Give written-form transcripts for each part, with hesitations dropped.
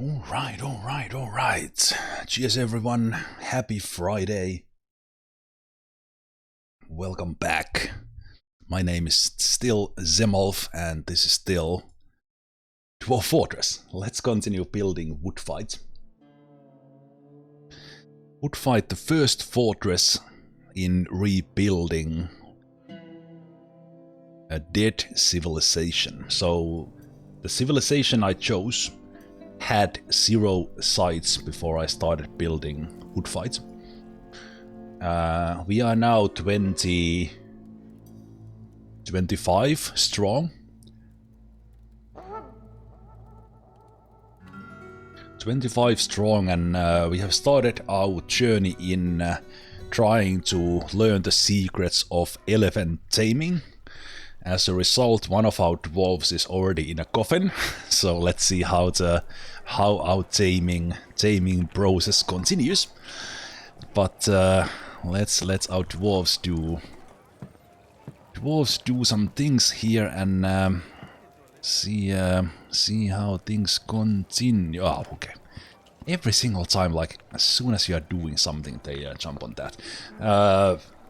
Alright. Cheers everyone, happy Friday. Welcome back. My name is still Zemalf and this is still Dwarf Fortress. Let's continue building Woodfight. Woodfight, the first fortress in rebuilding a dead civilization. So the civilization I chose had 0 sites before I started building Woodfight. We are now 25 strong. 25 strong, and we have started our journey in trying to learn the secrets of elephant taming. As a result, one of our dwarves is already in a coffin, so let's see how our taming process continues. But let's let our dwarves do some things here and see how things continue. Oh, okay. Every single time, like as soon as you are doing something, they jump on that.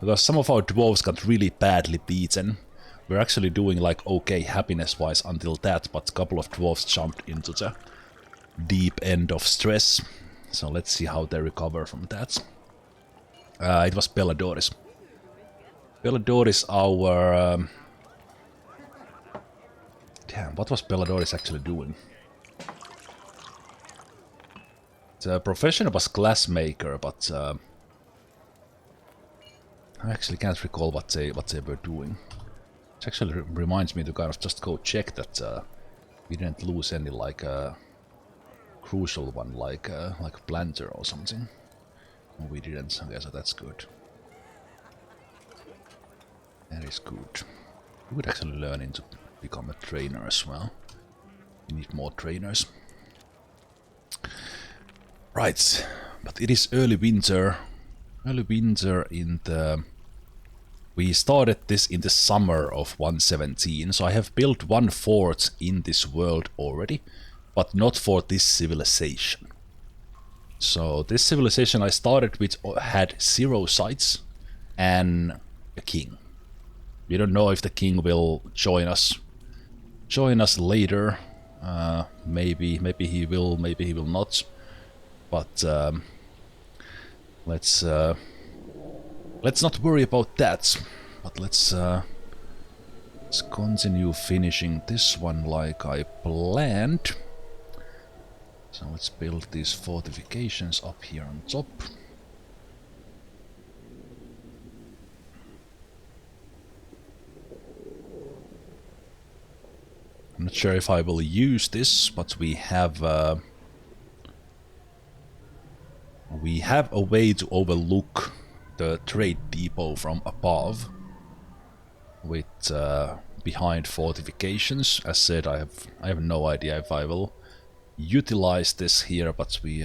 Because some of our dwarves got really badly beaten. We're actually doing like okay happiness-wise until that, but a couple of dwarves jumped into the deep end of stress. So let's see how they recover from that. It was Belladoris. Belladoris, our... Damn, what was Belladoris actually doing? The profession was glassmaker, but... I actually can't recall what they were doing. Which actually reminds me to kind of just go check that we didn't lose any like crucial one like planter or something. No, we didn't. Okay, so that's good. That is good. We would actually learn into become a trainer as well. We need more trainers. Right, but it is early winter. Early winter in the... We started this in the summer of 117, so I have built one fort in this world already, but not for this civilization. So this civilization I started with had 0 sites and a king. We don't know if the king will join us later. Maybe he will, maybe he will not. But let's not worry about that, but let's continue finishing this one like I planned. So let's build these fortifications up here on top. I'm not sure if I will use this, but we have a way to overlook the trade depot from above with behind fortifications. As said, I have no idea if I will utilize this here, but we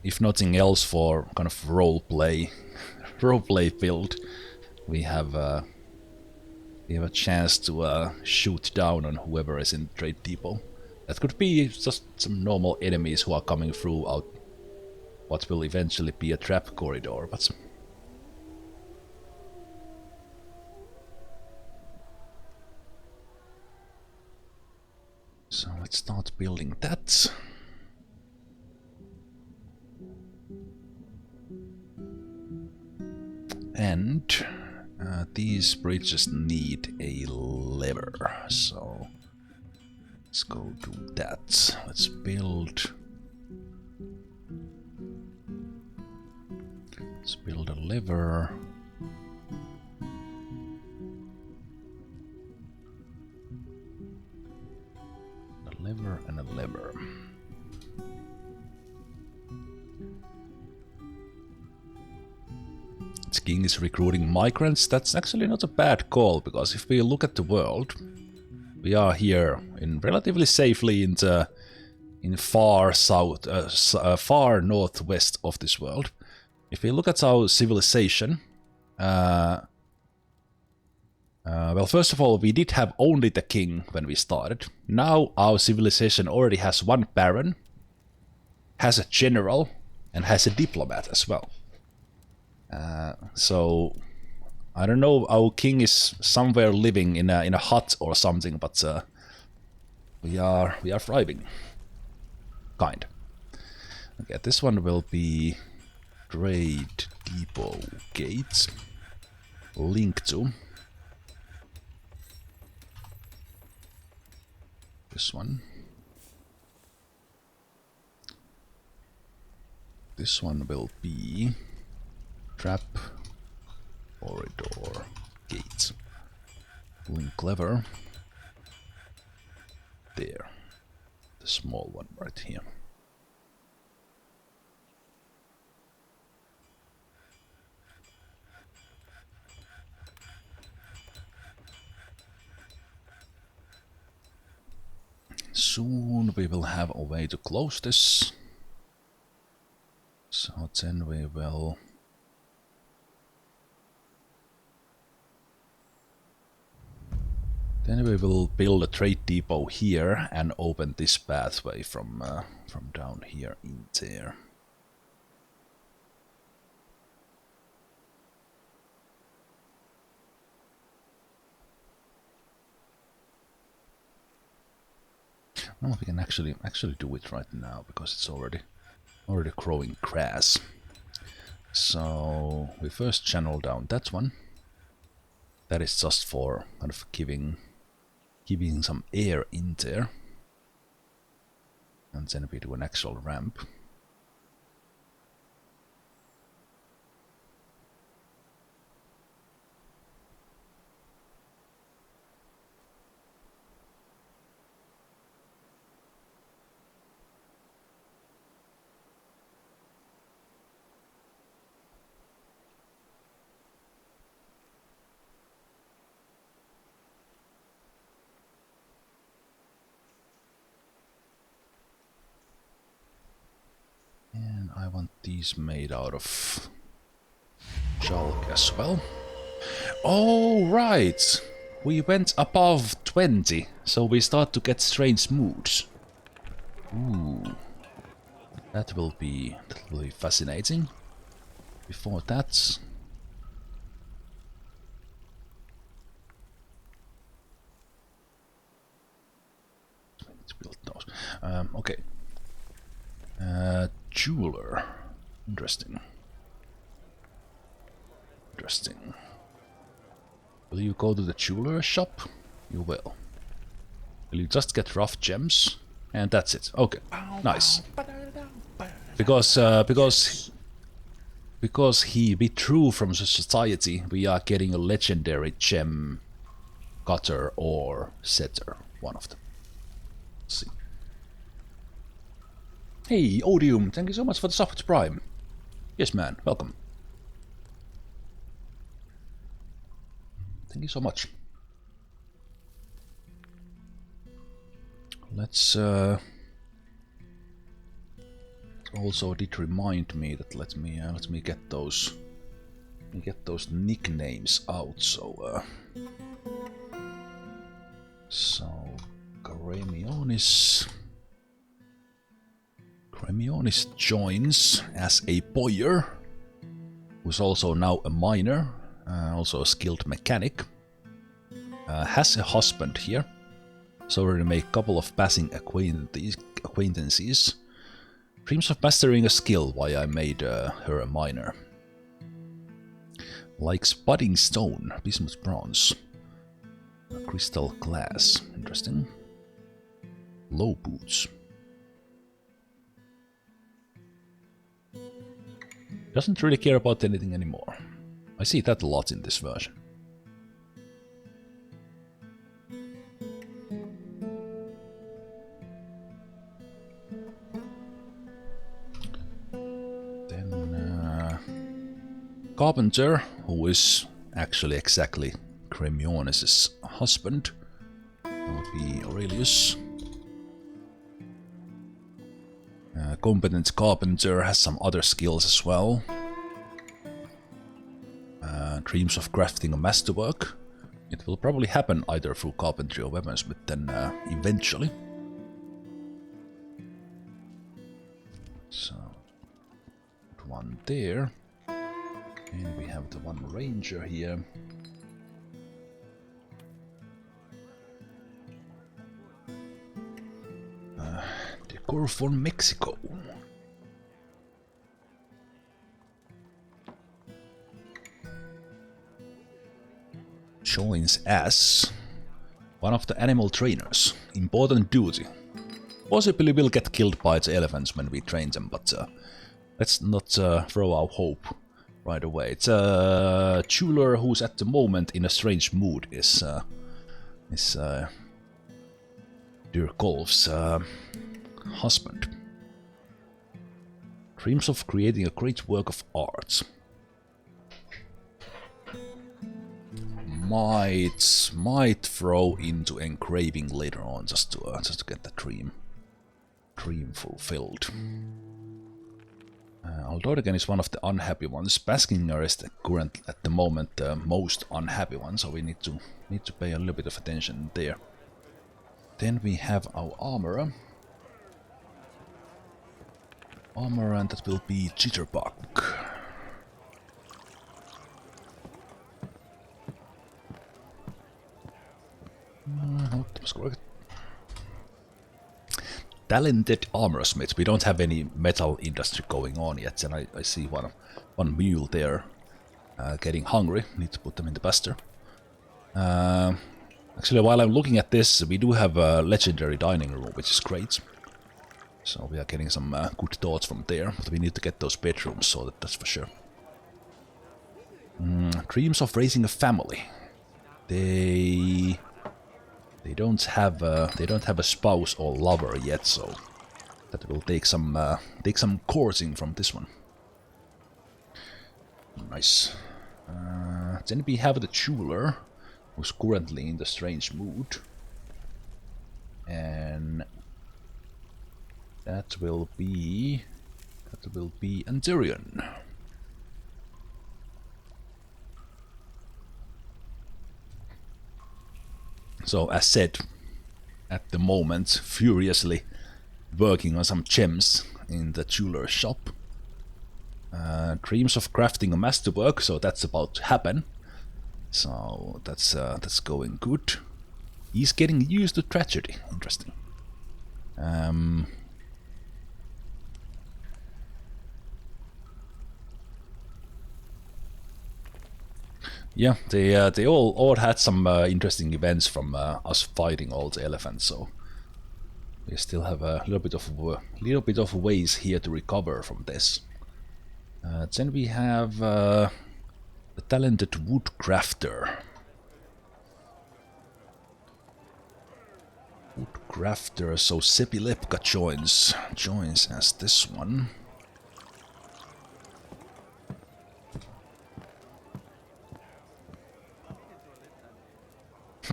if nothing else for kind of roleplay build, we have a chance to shoot down on whoever is in the trade depot. That could be just some normal enemies who are coming through out what will eventually be a trap corridor, but... So let's start building that. And these bridges need a lever, so let's go do that. Let's build... Let's build a lever. A lever and a lever. This king is recruiting migrants. That's actually not a bad call, because if we look at the world, we are here in relatively safely in far south, far northwest of this world. If we look at our civilization, Well, first of all, we did have only the king when we started. Now our civilization already has one baron, has a general, and has a diplomat as well. So I don't know, our king is somewhere living in a hut or something, but we are thriving. Kind. Okay, this one will be trade depot gates. Link to this one. This one will be trap corridor gates. Link lever. There. The small one right here. Soon we will have a way to close this. So then we will... Then we will build a trade depot here and open this pathway from down here in there. No, we can actually do it right now because it's already growing grass. So we first channel down that one. That is just for kind of giving some air in there. And then we do an actual ramp. And I want these made out of chalk as well. Oh, right! We went above 20, so we start to get strange moods. Ooh. That will be fascinating. Before that... Let's build those. Okay. Jeweler. Interesting. Interesting. Will you go to the jeweler shop? You will. Will you just get rough gems? And that's it. Okay. Nice. Because he withdrew from the society, we are getting a legendary gem cutter or setter. One of them. Let's see. Hey, Odium, thank you so much for the soft prime. Yes, man, welcome. Thank you so much. Let's also did remind me that let me get those nicknames out. So Gremionis joins as a boyar, who's also now a miner, also a skilled mechanic. Has a husband here, so already make a couple of passing acquaintances. Dreams of mastering a skill, why I made her a miner. Likes budding stone, bismuth bronze, crystal glass, interesting. Low boots. Doesn't really care about anything anymore. I see that a lot in this version. Then Carpenter, who is actually exactly Gremionis' husband, will be Aurelius. Competent carpenter has some other skills as well. Dreams of crafting a masterwork. It will probably happen either through carpentry or weaponsmith then eventually. So, one there. And we have the one ranger here. Decor for Mexico. Joins as one of the animal trainers. Important duty. Possibly will get killed by the elephants when we train them, but let's not throw our hope right away. It's a jeweler who's at the moment in a strange mood is Dirkolf's husband. Dreams of creating a great work of art. Might throw into engraving later on just to get the dream fulfilled. Aldorgan is one of the unhappy ones. Baskinger is at the moment the most unhappy one, so we need to pay a little bit of attention there. Then we have our armorer. And that will be Jitterbug. No, that was correct. Talented armorsmith. We don't have any metal industry going on yet, and I see one mule there getting hungry. Need to put them in the pasture. Actually, while I'm looking at this, we do have a legendary dining room, which is great. So we are getting some good thoughts from there, but we need to get those bedrooms sorted, that's for sure. Dreams of raising a family. They don't have a spouse or lover yet, so that will take some courting from this one. Nice. Then we have the jeweler, who's currently in the strange mood, and that will be Antirion. So as said, at the moment, furiously working on some gems in the jeweler's shop. Dreams of crafting a masterwork, so that's about to happen. So that's going good. He's getting used to tragedy. Interesting. Yeah, they all had some interesting events from us fighting all the elephants, so we still have a little bit of ways here to recover from this. Then we have the talented woodcrafter. So Sepilepka joins as this one.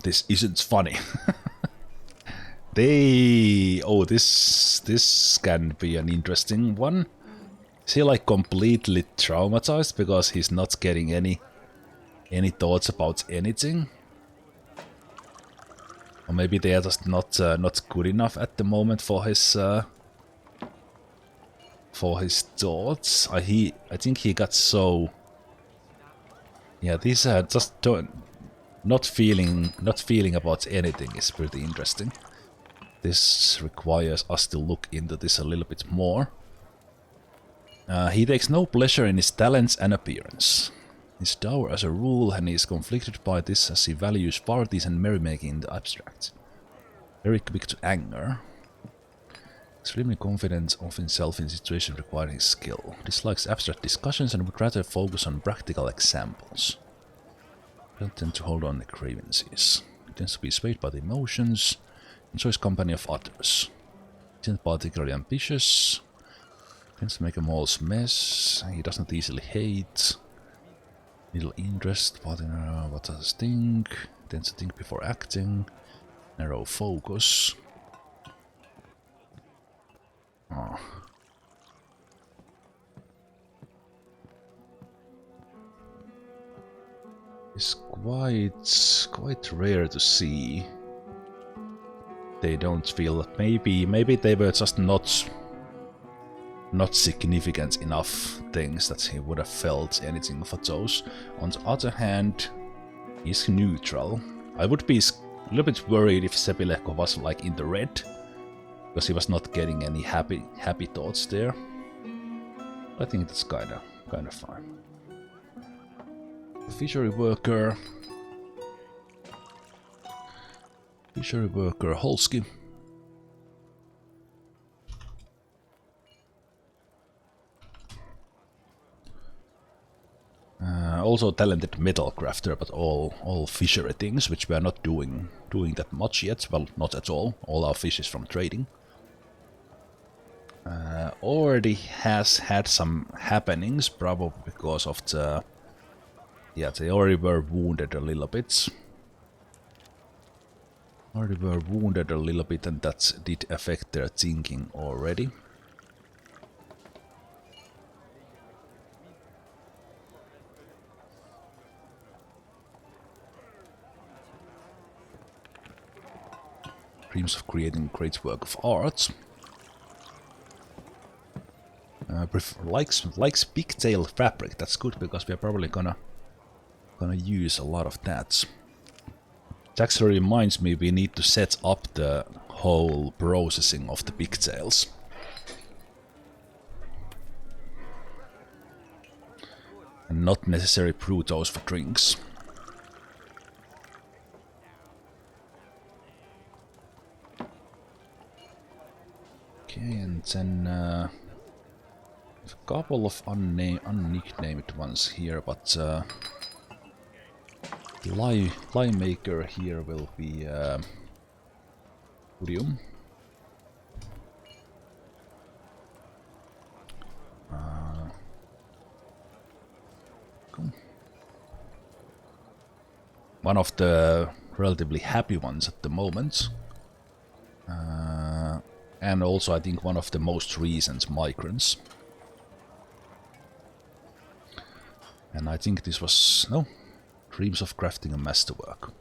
This isn't funny. This can be an interesting one. Is he like completely traumatized because he's not getting any thoughts about anything? Or maybe they are just not good enough at the moment for his thoughts. I think he got so. Yeah, these are just not feeling about anything is pretty interesting. This requires us to look into this a little bit more. He takes no pleasure in his talents and appearance. He's dour as a rule, and he is conflicted by this as he values parties and merrymaking in the abstract. Very quick to anger. Extremely confident of himself in situations requiring skill. Dislikes abstract discussions and would rather focus on practical examples. Don't tend to hold on to grievances. He tends to be swayed by the emotions. Enjoys company of others. Isn't particularly ambitious. Tends to make a mole's mess. He doesn't easily hate. Little interest. Partner. What does he think? Tends to think before acting. Narrow focus. Oh. Is quite rare to see. They don't feel maybe they were just not significant enough things that he would have felt anything for those. On the other hand, he's neutral. I would be a little bit worried if Sepileko was like in the red, because he was not getting any happy thoughts there. I think that's kinda fine. Fishery worker Holsky. Also talented metal crafter, but all fishery things, which we are not doing that much yet. Well, not at all. All our fish is from trading. Already has had some happenings, probably because of the... Yeah, they already were wounded a little bit. And that did affect their thinking already. Dreams of creating great work of art. Likes pigtail fabric. That's good, because we are probably gonna use a lot of that. It actually reminds me we need to set up the whole processing of the pigtails. And not necessarily brew those for drinks. Okay, and then a couple of unnicknamed ones here, but Lie maker here will be Podium. Cool. One of the relatively happy ones at the moment. And also I think one of the most recent migrants. And I think this was... no. Dreams of crafting a masterwork.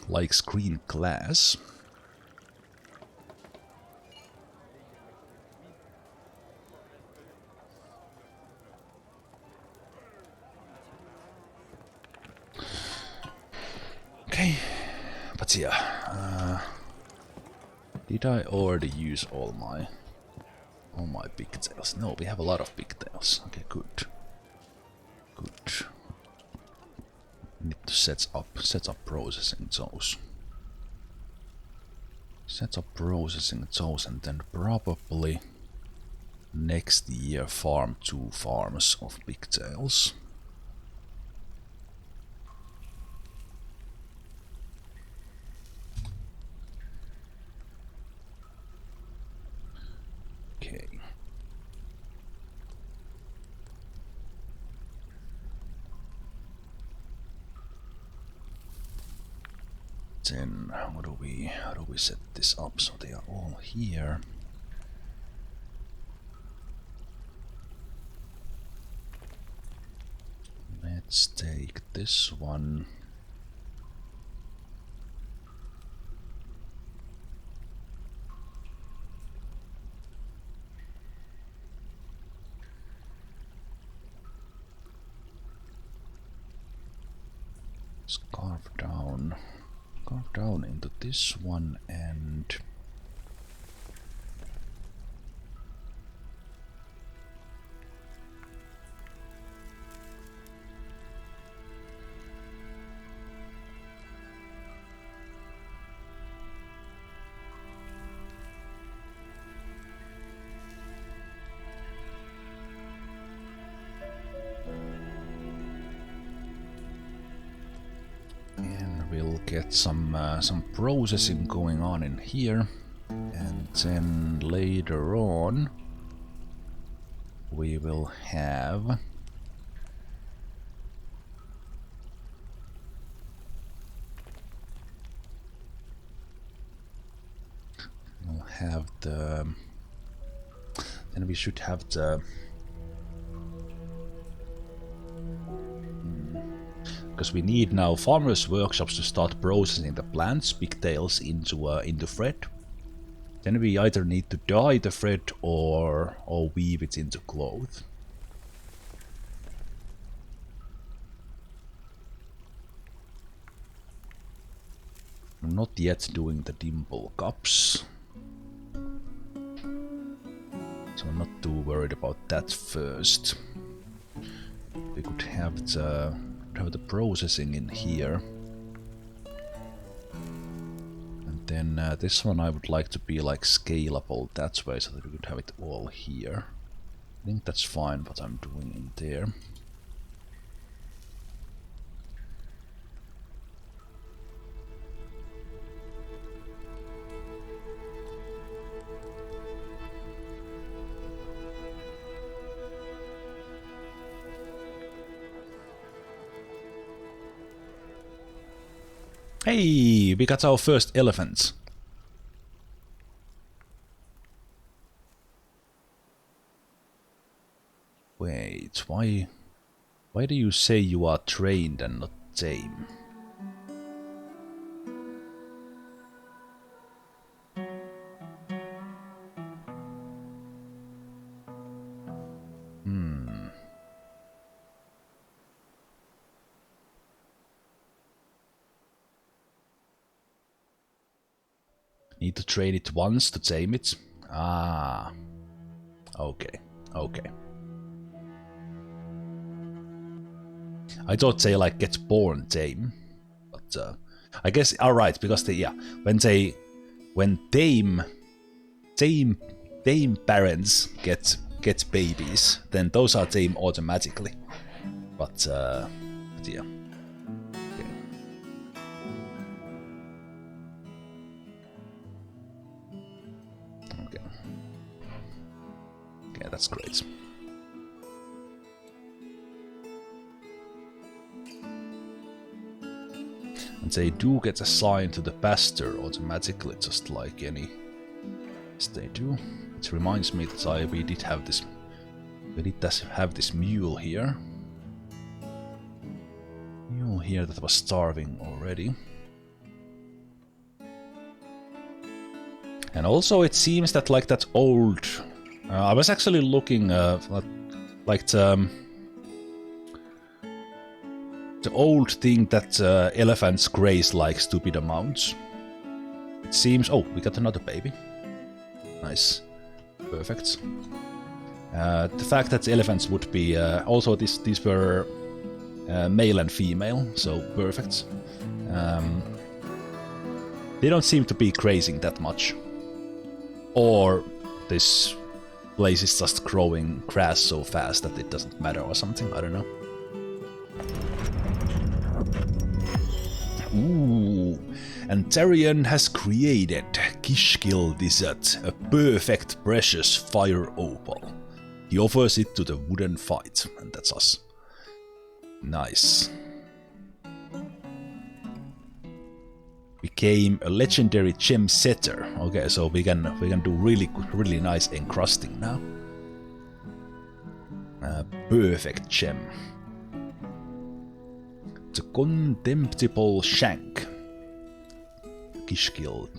Likes green glass. Okay, but yeah, did I already use all my pigtails? No, we have a lot of pigtails. Okay, good. Need to set up processing those. And then probably next year farm 2 farms of pigtails. Okay. Then how do we set this up so they are all here? Let's take this one. Let's carve down into this one, and we'll get some processing going on in here, and then later on we will have the... then we should have the... Because we need now farmers' workshops to start processing the plants, pigtails into thread. Then we either need to dye the thread or weave it into cloth. I'm not yet doing the dimple cups, so I'm not too worried about that first. We could have the processing in here. And then this one I would like to be like scalable that way so that we could have it all here. I think that's fine what I'm doing in there. Hey, we got our first elephant. Wait, why do you say you are trained and not tame? Need to train it once to tame it? Ah. Okay, okay. I thought they like get born tame, but I guess alright, because they, yeah, when tame parents get babies, then those are tame automatically. But yeah. Okay, that's great. And they do get assigned to the Pasture automatically, just like any. Yes, they do. It reminds me that we did have this mule here. Mule here that was starving already. And also it seems that like that old... I was actually looking like the old thing that elephants graze like stupid amounts. It seems... Oh, we got another baby. Nice. Perfect. The fact that elephants would be... also these were male and female, so perfect. They don't seem to be grazing that much. Or this place is just growing grass so fast that it doesn't matter or something, I don't know. Ooh, and Therion has created Kishkil Desert, a perfect precious fire opal. He offers it to the Woodfight, and that's us. Nice. Became a legendary gem setter. Okay, so we can do really nice encrusting now. Perfect gem. The contemptible shank. Kishkil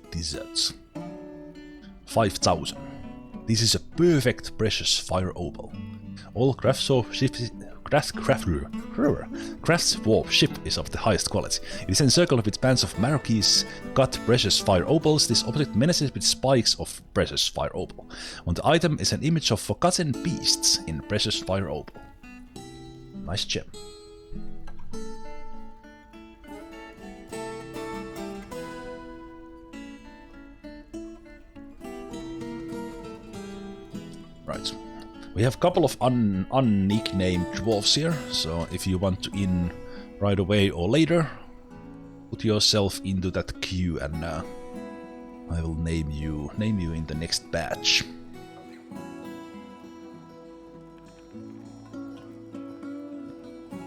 Desert. 5,000. This is a perfect precious fire opal. All craftsmanship is of the highest quality. It is encircled with bands of Marquis cut precious fire opals. This object menaces with spikes of precious fire opal. On the item is an image of forgotten beasts in precious fire opal. Nice gem. Right. We have a couple of unnicknamed dwarves here, so if you want to in right away or later, put yourself into that queue and I will name you in the next batch.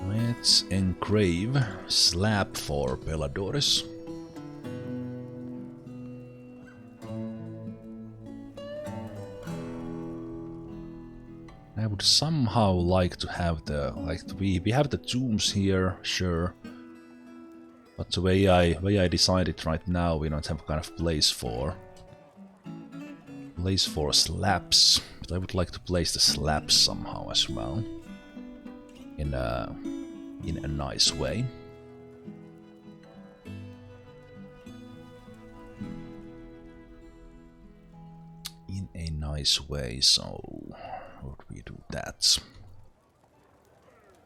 Let's engrave slab for Belladores. would somehow like to have the we have the tombs here, sure. But the way I decided right now, we don't have kind of place for slabs. But I would like to place the slabs somehow as well, in a nice way. In a nice way. So how would we do that?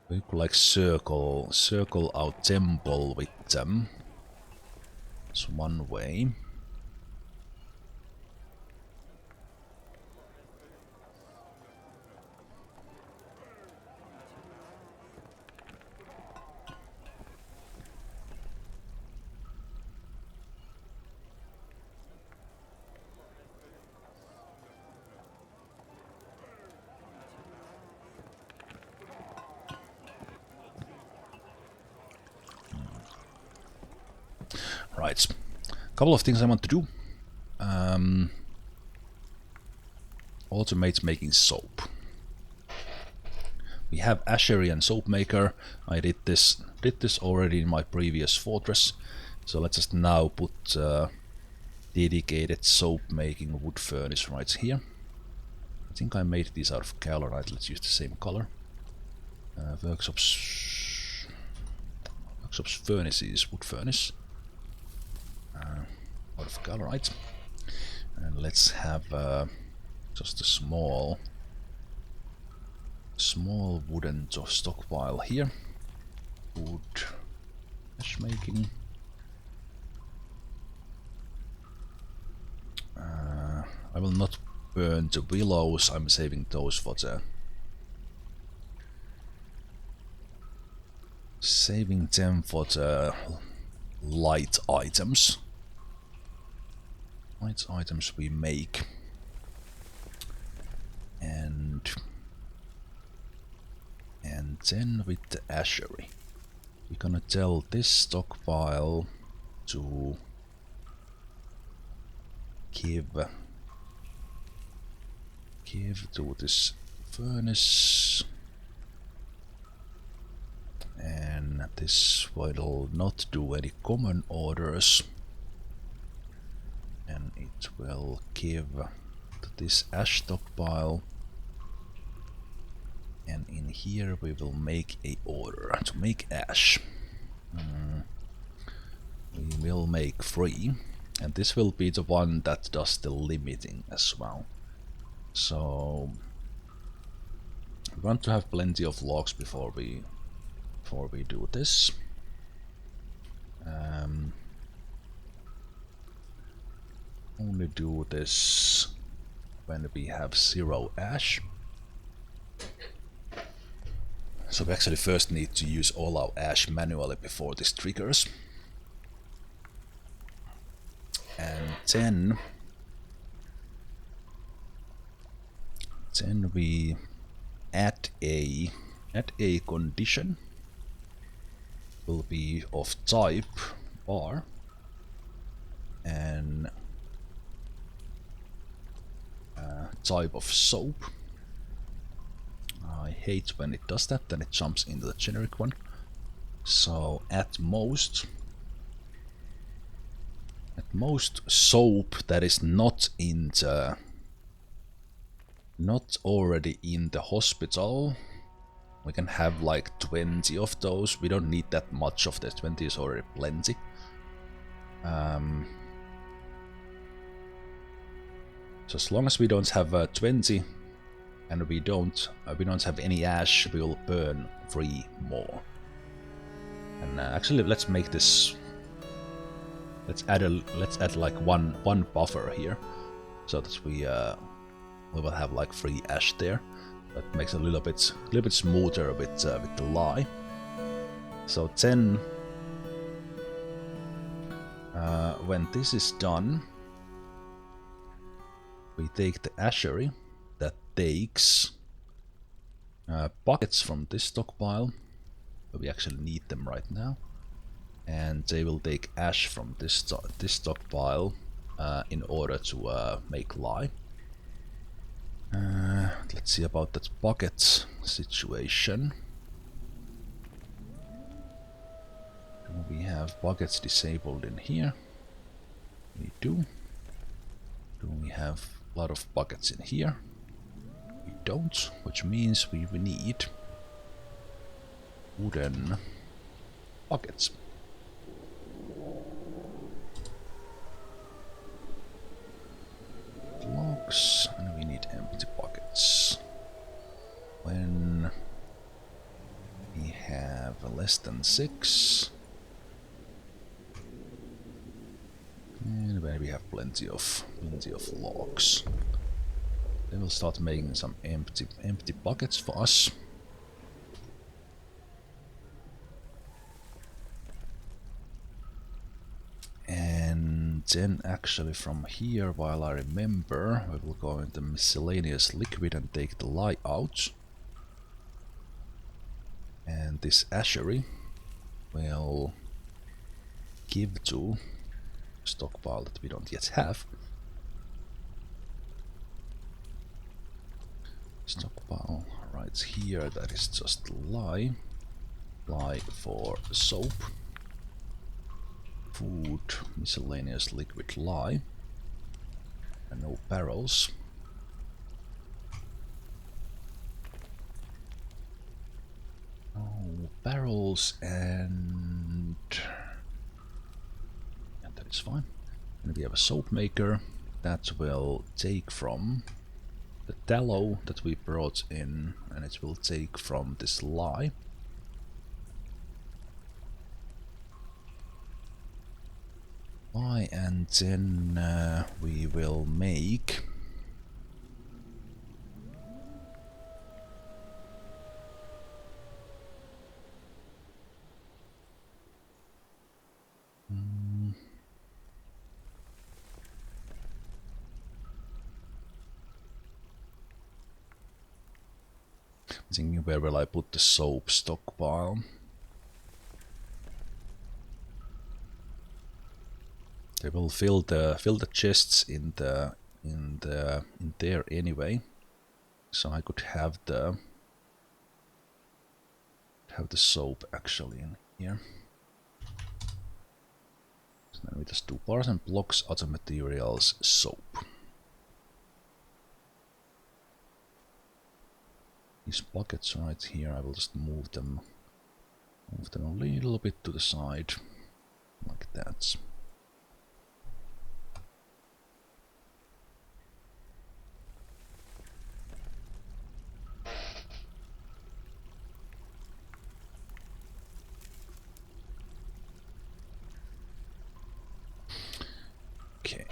We could like circle our temple with them. It's one way. Right, a couple of things I want to do. Automate making soap. We have Ashery and soap maker. I did this already in my previous fortress. So let's just now put dedicated soap making wood furnace right here. I think I made these out of calorite. Let's use the same color. Workshops furnaces, wood furnace. Out of calorite. And let's have just a small wooden stockpile here. Wood ash making. I will not burn the willows. I'm saving those for the light items. Light items we make. And then with the ashery, we're gonna tell this stockpile to give to this furnace, and this will not do any common orders, and it will give to this ash stockpile. And in here we will make a order to make ash. We will make 3, and this will be the one that does the limiting as well. So we want to have plenty of logs before we do this. Only do this when we have 0 ash. So we actually first need to use all our ash manually before this triggers. And then we add a condition. Will be of type bar, and type of soap. I hate when it does that, then it jumps into the generic one. So at most soap that is not already in the hospital. We can have like 20 of those. We don't need that much of this. 20 is already plenty. So as long as we don't have 20, and we don't have any ash, we will burn 3 more. And actually, let's make this. Let's add like one buffer here, so that we will have like 3 ash there. That makes it a little bit smoother with the lye. So then, when this is done, we take the ashery that takes buckets from this stockpile. We actually need them right now, and they will take ash from this stockpile in order to make lye. let's see about that buckets situation. Do we have buckets disabled in here? We do. Do we have a lot of buckets in here? We don't, which means we need wooden buckets. Logs, and we need empty buckets. When we have less than 6, and when we have plenty of logs, they will start making some empty buckets for us. And then actually from here, while I remember, we will go into miscellaneous liquid and take the lye out. And this ashery will give to stockpile that we don't yet have. Stockpile right here, that is just lye. Lye for soap. Food, miscellaneous liquid lye. And no barrels. No barrels, and that is fine. And we have a soap maker that will take from the tallow that we brought in, and it will take from this lye. And then we will make thinking, where will I put the soap stockpile? They will fill the chests in there anyway, so I could have the soap actually in here. So then we just do bars and blocks, other materials, soap. These buckets right here, I will just move them a little bit to the side, like that. Okay.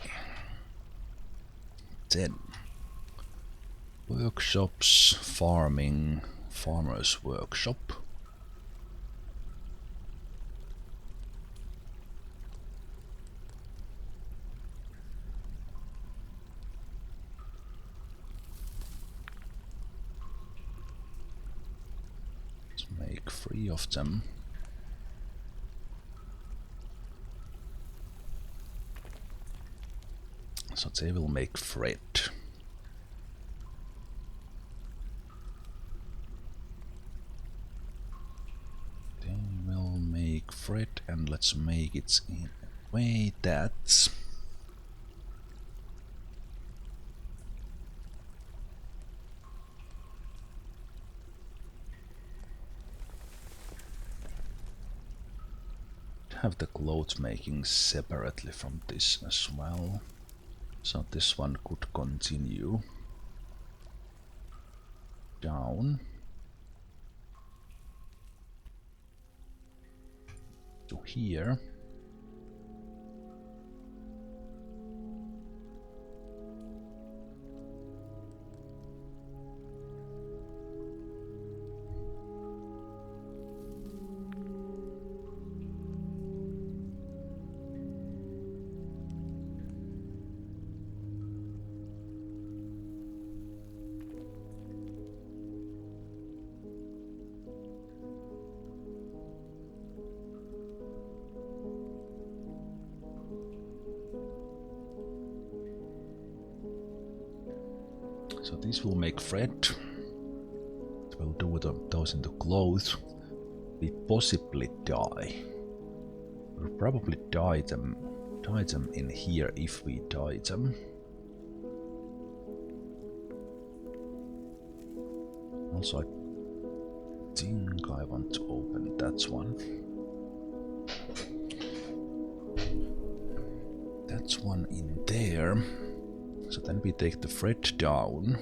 Then workshops, farming, farmer's workshop. Let's make 3 of them. So they will make thread. They will make thread, and let's make it in a way that have the clothes making separately from this as well. So this one could continue down to here. So these will make thread. We'll do those into clothes. We possibly dye. We'll probably dye them in here if we dye them. Also, I think I want to open that one. That's one in there. So then we take the thread down.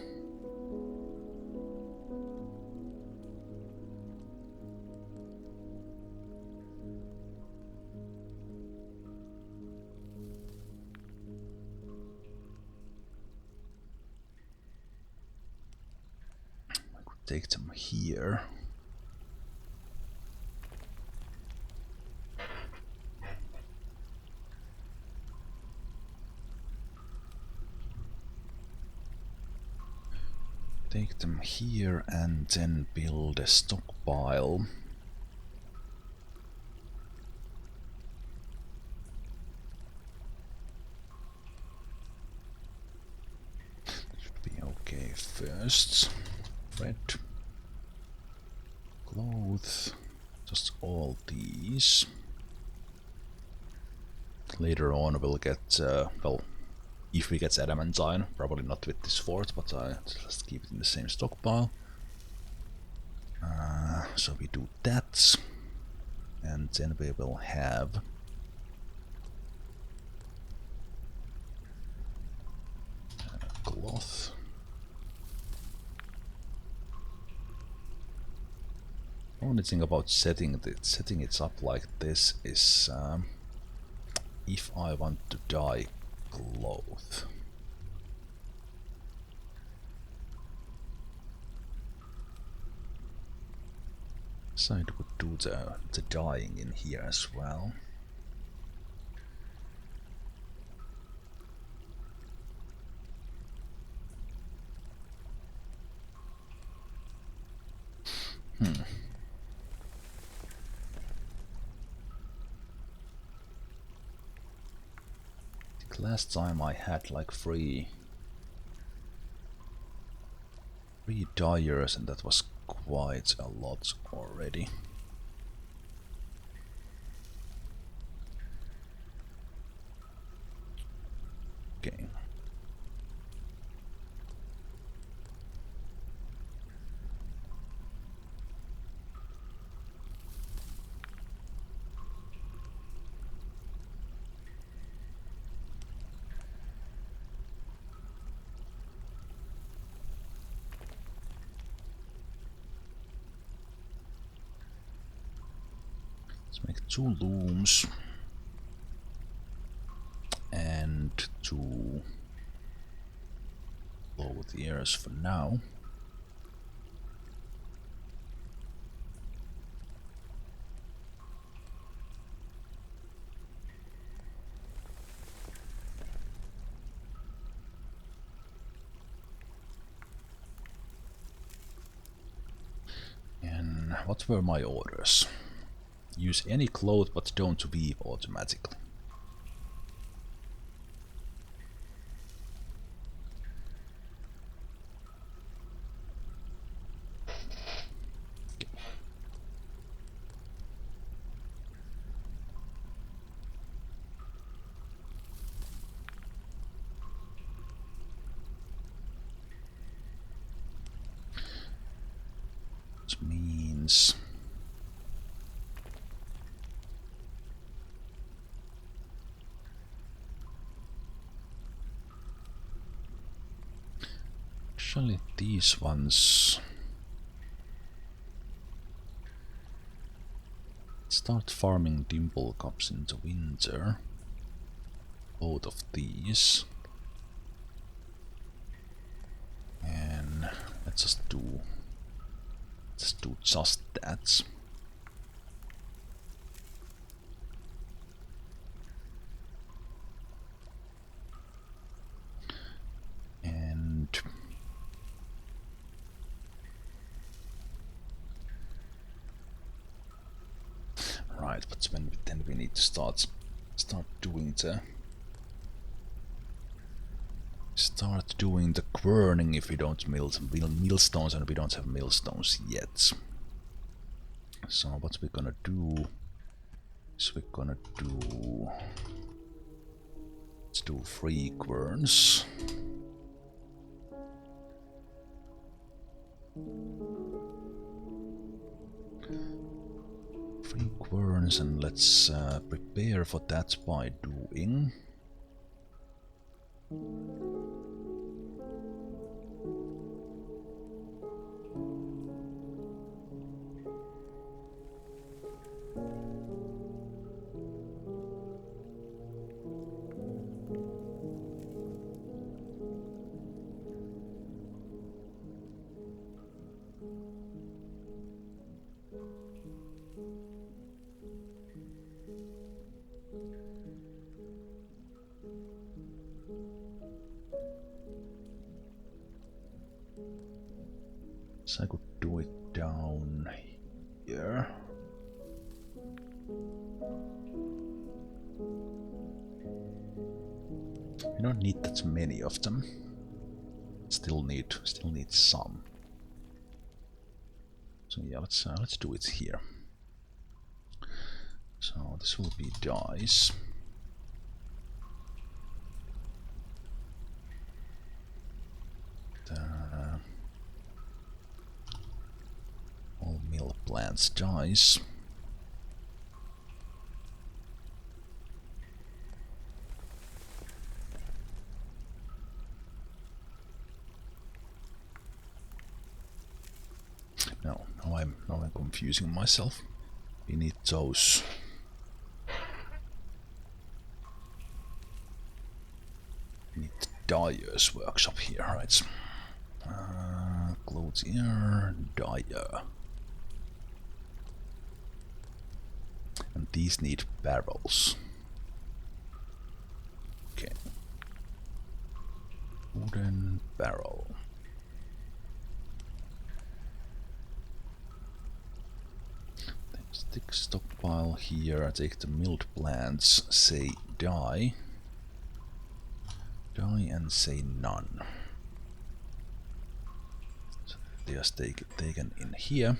I could take them here. Take them here and then build a stockpile. Should be okay first. Thread. Clothes. Just all these. Later on we'll get, well, if we get adamantine, probably not with this fort, but just keep it in the same stockpile. So we do that, and then we will have cloth. Only thing about setting it up like this is if I want to dye cloth. So it would do the dyeing in here as well. Last time I had like three dyers, and that was quite a lot already. Okay. Let's make 2 looms and 2 cloth ears for now. And what were my orders? Use any cloth but don't weave automatically. Okay. Which means actually these ones start farming dimple cups in the winter. Both of these. And let's just do just that. And right, but then we need to start doing the Start doing the querning if we don't mill millstones, and we don't have millstones yet. So what we're gonna do is let's do 3 querns. 3 querns, and let's prepare for that by doing so I could do it down here. We don't need that many of them. Still need some. So yeah, let's do it here. So this will be dice. All mill plants dice. No, now I'm confusing myself. We need those. We need the dyer's workshop here, right? Clothier, dyer. And these need barrels. Okay. Wooden barrel. Stick stockpile here, take the milled plants, say die. Die and say none. So they are taken in here.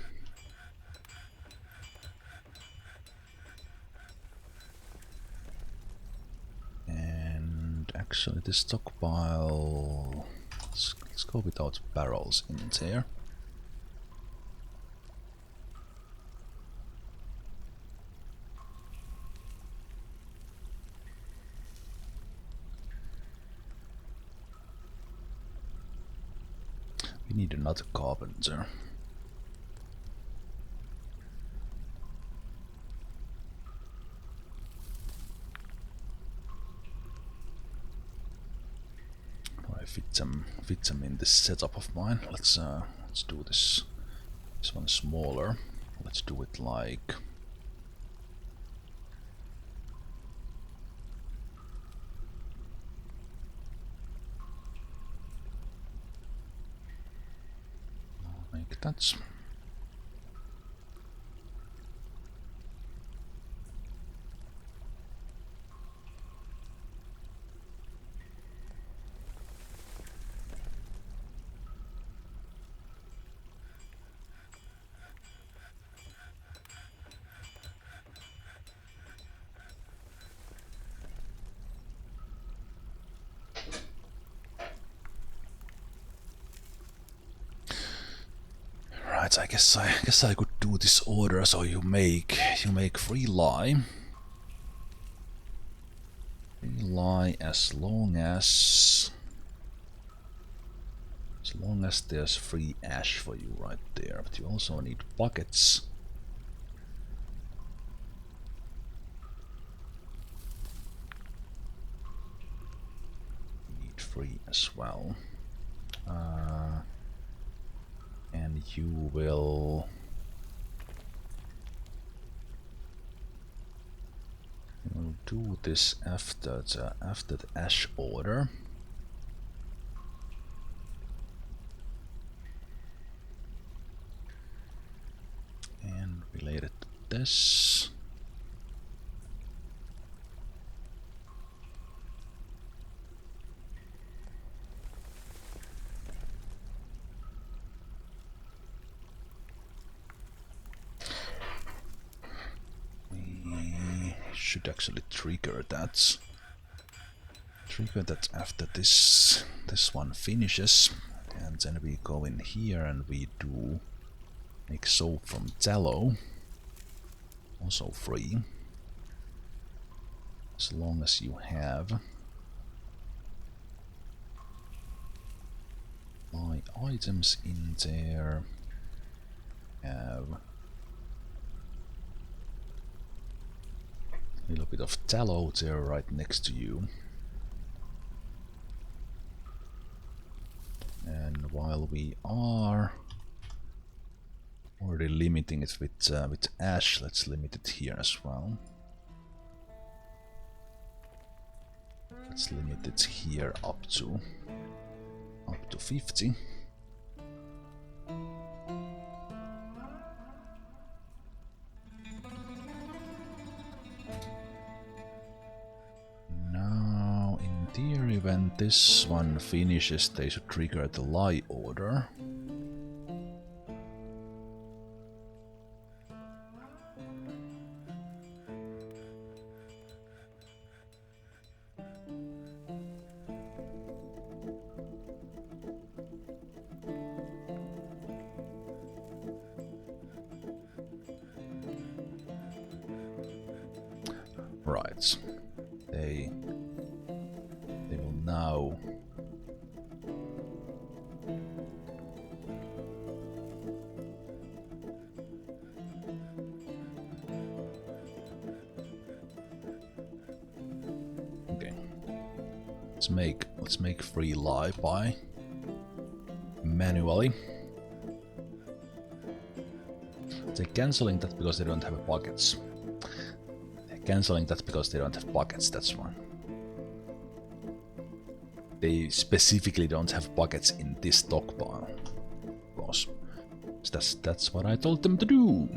And actually this stockpile, let's go without barrels in there. We need another carpenter. I fit them in this setup of mine. Let's do this one smaller. Let's do it like that. Right, I guess I could do this order so you make 3 lye. 3 lye as long as there's 3 ash for you right there, but you also need buckets. You need 3 as well. And you will do this after the ash order. And related to this. should actually trigger that. Trigger that after this one finishes, and then we go in here and we do make soap from tallow, also free, as long as you have my items in there. Have a little bit of tallow there right next to you. And while we are already limiting it with ash, let's limit it here as well. Let's limit it here up to 50. Now, in theory, when this one finishes, they should trigger the lie order. Right. They will now okay. Let's make free lie by manually. They're cancelling that because they don't have buckets. Cancelling that because they don't have buckets, that's one. They specifically don't have buckets in this stockpile. Boss. That's what I told them to do.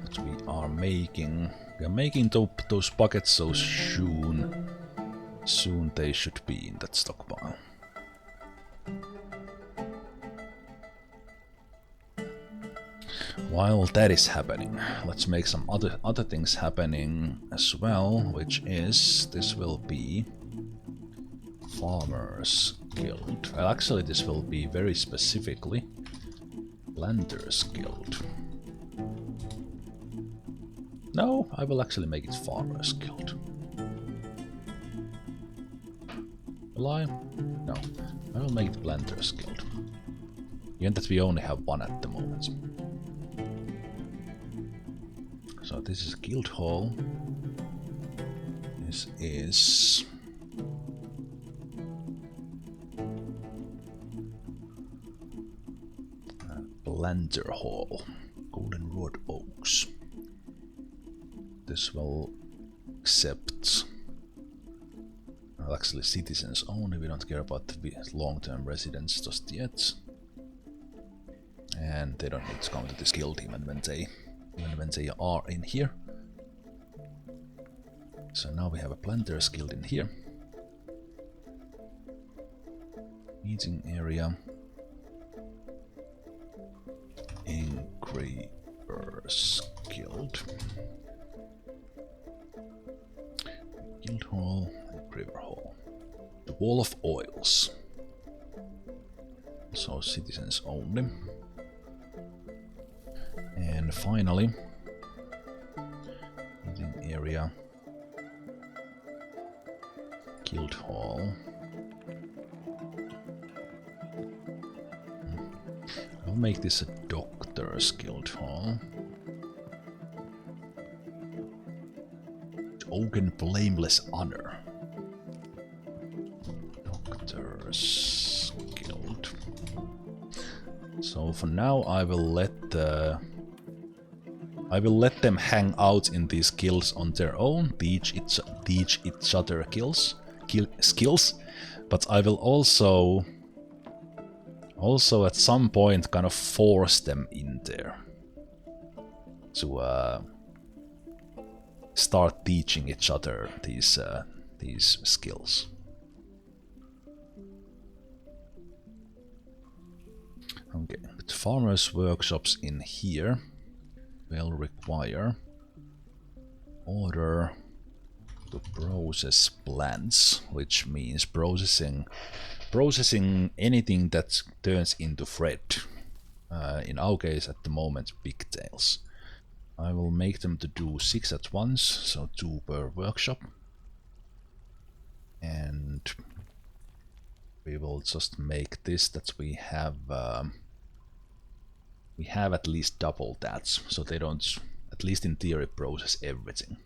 But we are making those buckets so soon they should be in that stockpile. While that is happening, let's make some other things happening as well, which is this will be Farmers Guild. Well, actually, this will be very specifically Planters Guild. No, I will actually make it Farmers Guild. Will I? No, I will make it Planters Guild. Even that we only have one at the moment. So this is Guild Hall. This is Planter Hall, Goldenwood Oaks. This will accept, well, actually citizens only. We don't care about the long-term residents just yet, and they don't need to come to this guild even when they are in here. So now we have a Planters Guild in here. Meeting area. Engravers Guild. Guild Hall, Engraver Hall. The Wall of Oils. So citizens only. And finally, meeting area, Guild Hall. I'll make this a Doctor's Guild Hall. Oaken Flameless Honor. Doctor's Guild. So for now, I will let them hang out in these guilds on their own, teach each other skills, but I will also at some point kind of force them in there to start teaching each other these skills. Okay, but farmers' workshops in here will require order to process plants, which means processing anything that turns into thread. In our case, at the moment, pigtails. I will make them to do 6 at once, so 2 per workshop. And we will just make this that we have at least double that, so they don't, at least in theory, process everything.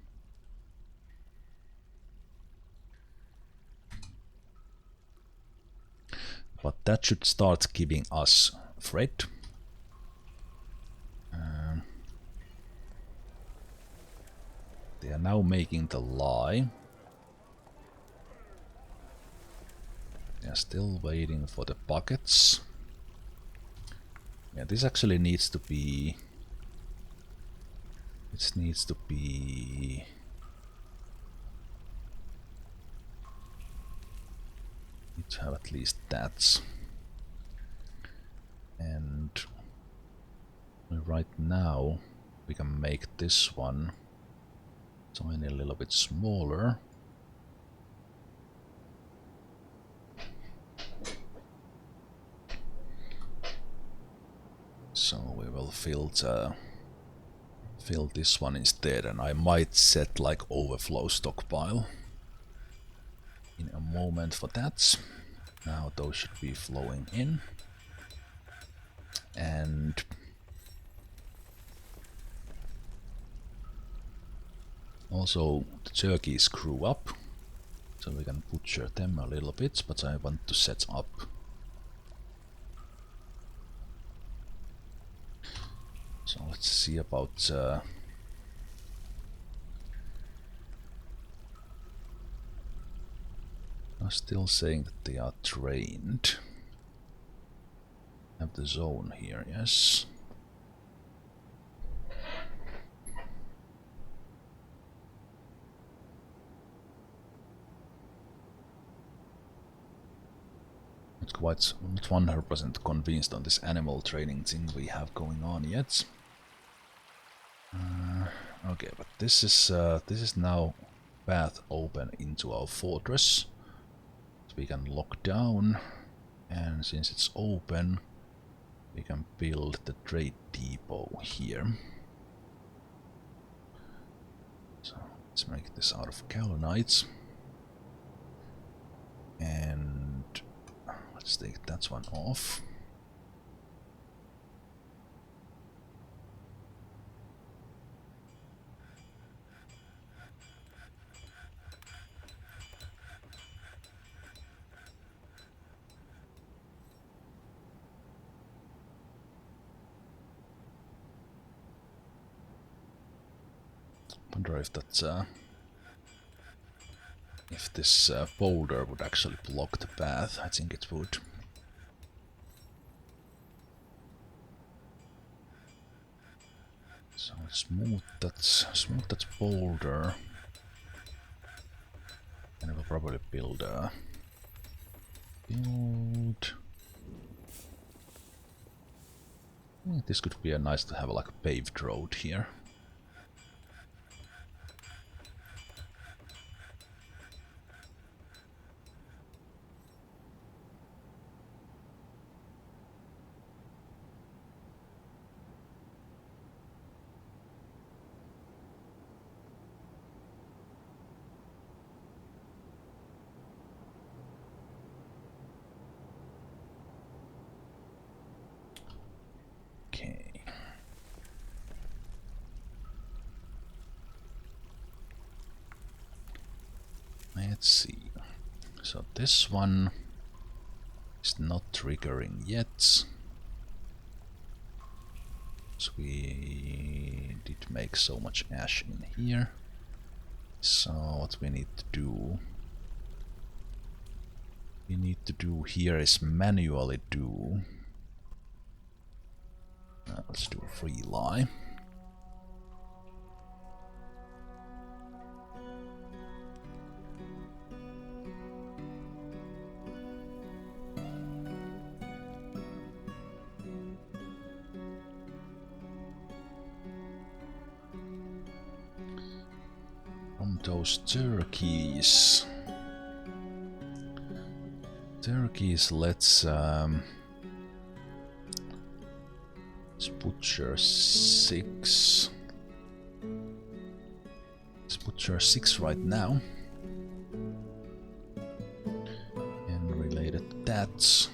But that should start giving us thread. They are now making the lye. They are still waiting for the buckets. Yeah, this actually needs to be... It needs to be... Need to have at least that. And right now we can make this one tiny little bit smaller. So we will fill this one instead, and I might set like overflow stockpile in a moment for that. Now those should be flowing in. And also the turkeys grew up, so we can butcher them a little bit, but I want to set up. So let's see about I'm still saying that they are trained. Have the zone here, yes. Not 100% convinced on this animal training thing we have going on yet. Okay, but this is now path open into our fortress. So we can lock down, and since it's open, we can build the trade depot here. So let's make this out of Calonites. And let's take that one off. Wonder if that's if this boulder would actually block the path. I think it would. So smooth that boulder, and I will probably build a This could be a nice to have like a paved road here. Let's see. So this one is not triggering yet. So we did make so much ash in here. So what we need to do here is manually do. Let's do a free lie. those turkeys. Turkeys, let's butcher 6. Let's butcher 6 right now. And related to that.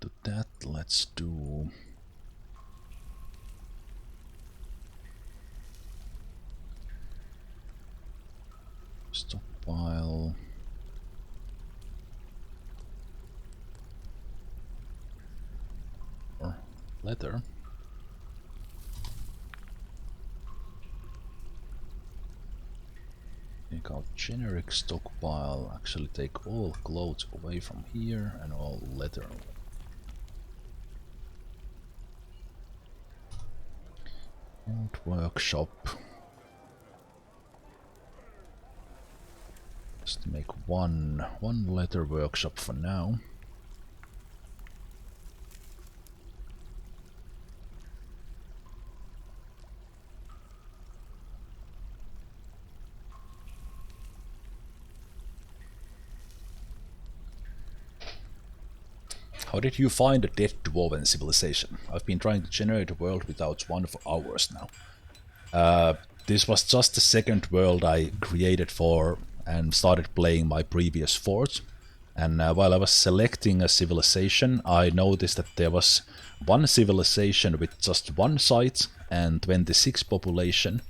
To that, let's do stockpile or leather. Take out generic stockpile, actually take all clothes away from here and all leather. Old workshop. Just make one leather workshop for now. How did you find a dead dwarven civilization? I've been trying to generate a world without one for hours now. This was just the second world I created for and started playing my previous fort. And while I was selecting a civilization, I noticed that there was one civilization with just 1 site and 26 population,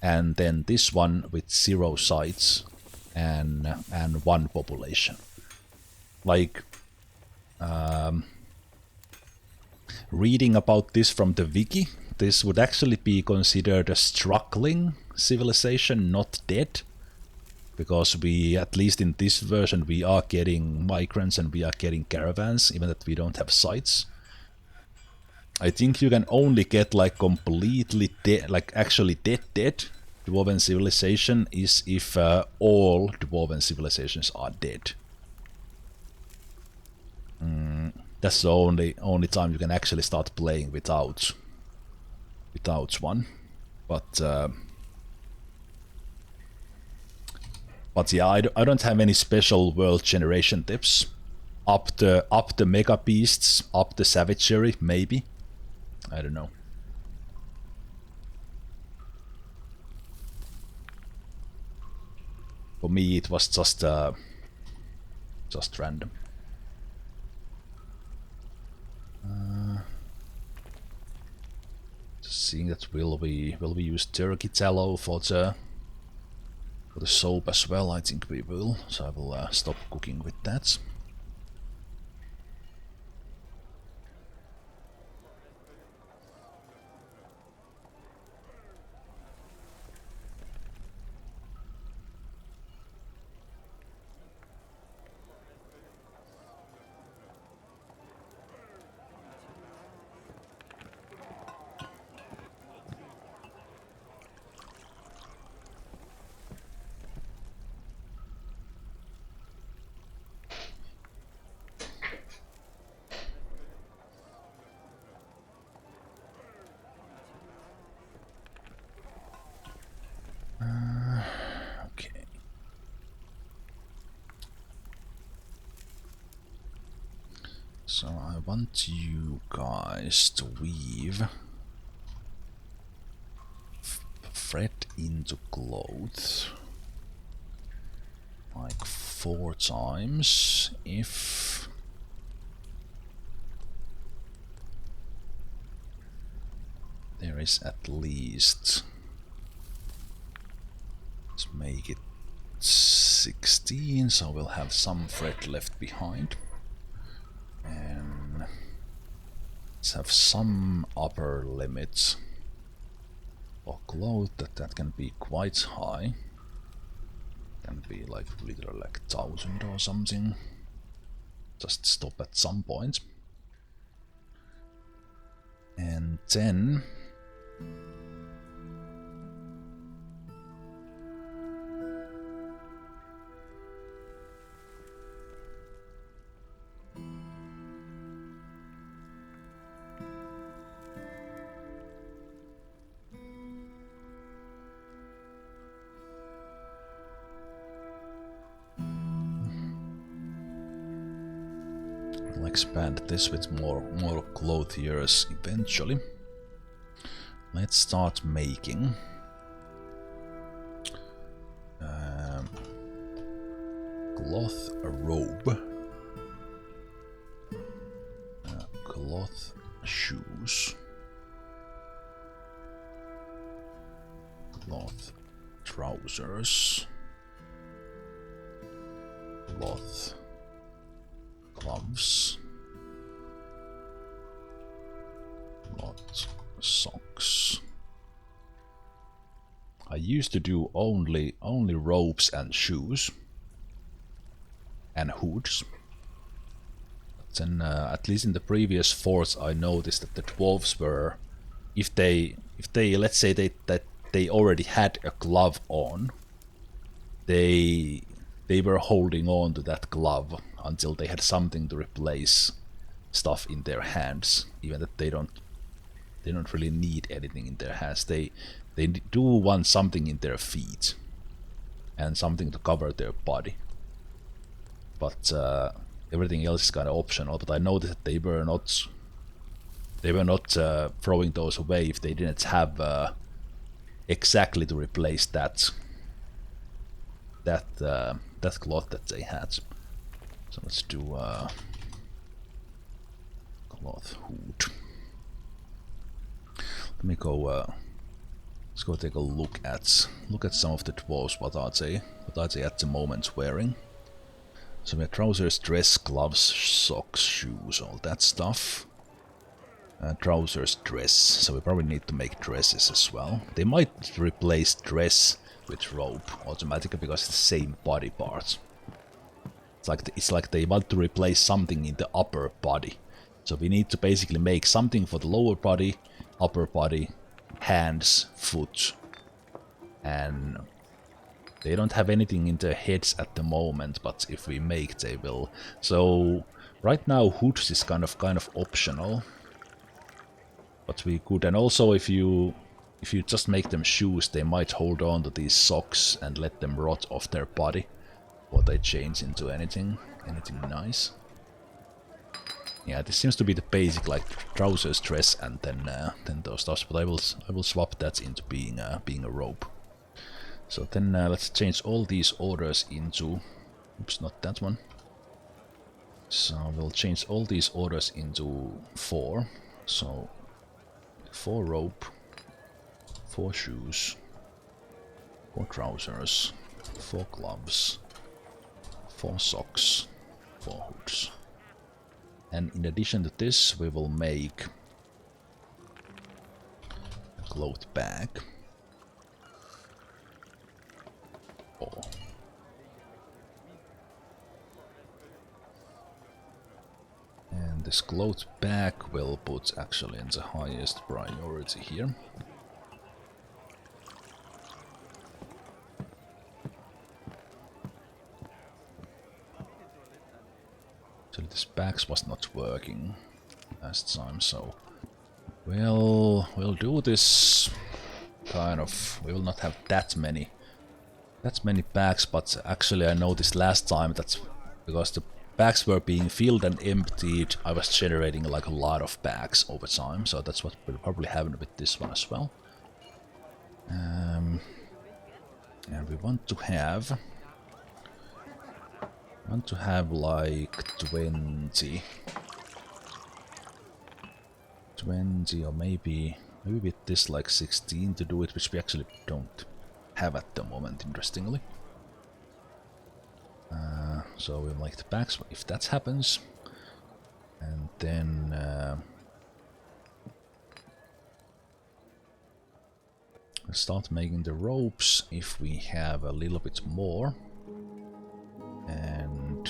and then this one with 0 sites and 1 population. Like, reading about this from the wiki, this would actually be considered a struggling civilization, not dead. Because we, at least in this version, we are getting migrants and we are getting caravans, even that we don't have sites. I think you can only get like completely dead, like actually dead dwarven civilization is if all dwarven civilizations are dead. That's the only time you can actually start playing without one. But yeah, I don't have any special world generation tips. Up the mega beasts, up the savagery, maybe. I don't know. For me, it was just random. Just seeing that will we use turkey tallow for the soap as well? I think we will. So I will stop cooking with that. Okay. So I want you guys to weave thread into clothes like 4 times if there is at least, let's make it 16, so we'll have some thread left behind. And let's have some upper limits for clothes that can be quite high. Can be like literally like 1,000 or something. Just stop at some point. And then expand this with more clothiers eventually. Let's start making cloth robe, cloth shoes, cloth trousers, cloth gloves, cloth socks. I used to do only robes and shoes and hoods. But then, at least in the previous forts, I noticed that the dwarves were, if they let's say that they already had a glove on, they were holding on to that glove until they had something to replace stuff in their hands, even that they don't really need anything in their hands. They do want something in their feet and something to cover their body, but everything else is kind of optional. But I noticed that they were not throwing those away if they didn't have exactly to replace that cloth that they had. So let's do cloth hood. Let me go. Let's go take a look at some of the dwarves. What are they at the moment wearing? So we have trousers, dress, gloves, socks, shoes, all that stuff. Trousers, dress. So we probably need to make dresses as well. They might replace dress with robe automatically because it's the same body part. It's like they want to replace something in the upper body. So we need to basically make something for the lower body, upper body, hands, foot, and they don't have anything in their heads at the moment, but if we make, they will. So right now hoods is kind of optional, but we could. And also if you just make them shoes, they might hold on to these socks and let them rot off their body, or they change into anything nice. Yeah, this seems to be the basic, like trousers, dress, and then those stuffs. But I will swap that into being a robe. So then let's change all these orders into. Oops, not that one. So we'll change all these orders into 4. So 4 robe, 4 shoes, 4 trousers, 4 gloves, 4 socks, 4 hoods. And in addition to this, we will make a cloth bag. Oh. And this cloth bag will put actually in the highest priority here. So this bags was not working last time, so we'll do this kind of. We will not have that many bags, but actually I noticed last time that because the bags were being filled and emptied, I was generating like a lot of bags over time, so that's what will probably happen with this one as well. And we want to have like 20 or maybe with this like 16 to do it, which we actually don't have at the moment, interestingly. So we'll make the bags if that happens, and then we'll start making the ropes if we have a little bit more. And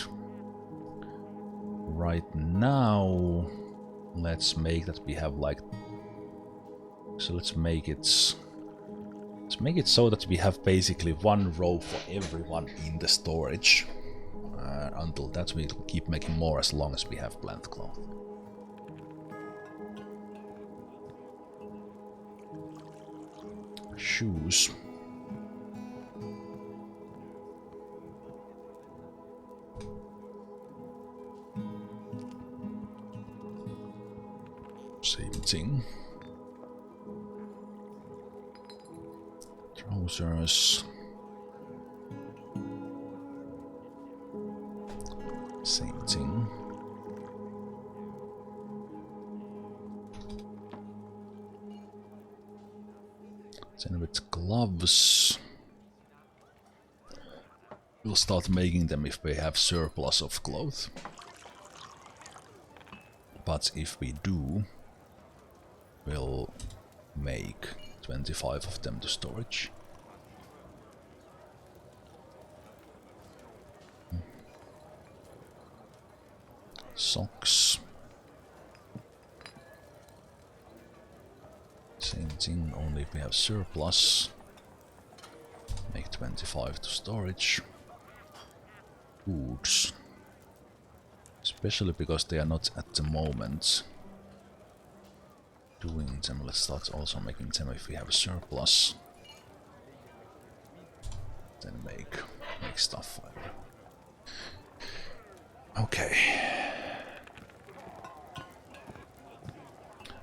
right now, let's make that we have like. So let's make it so that we have basically 1 rope for everyone in the storage. Until that, we'll keep making more as long as we have plant cloth. Shoes. thing. Trousers. Same thing. Then with gloves. We'll start making them if we have surplus of clothes. But if we do, we'll make 25 of them to storage. Socks. Same thing, only if we have surplus. Make 25 to storage. Boots. Especially because they are not at the moment doing them. Let's start also making them if we have a surplus. Then make stuff. Okay.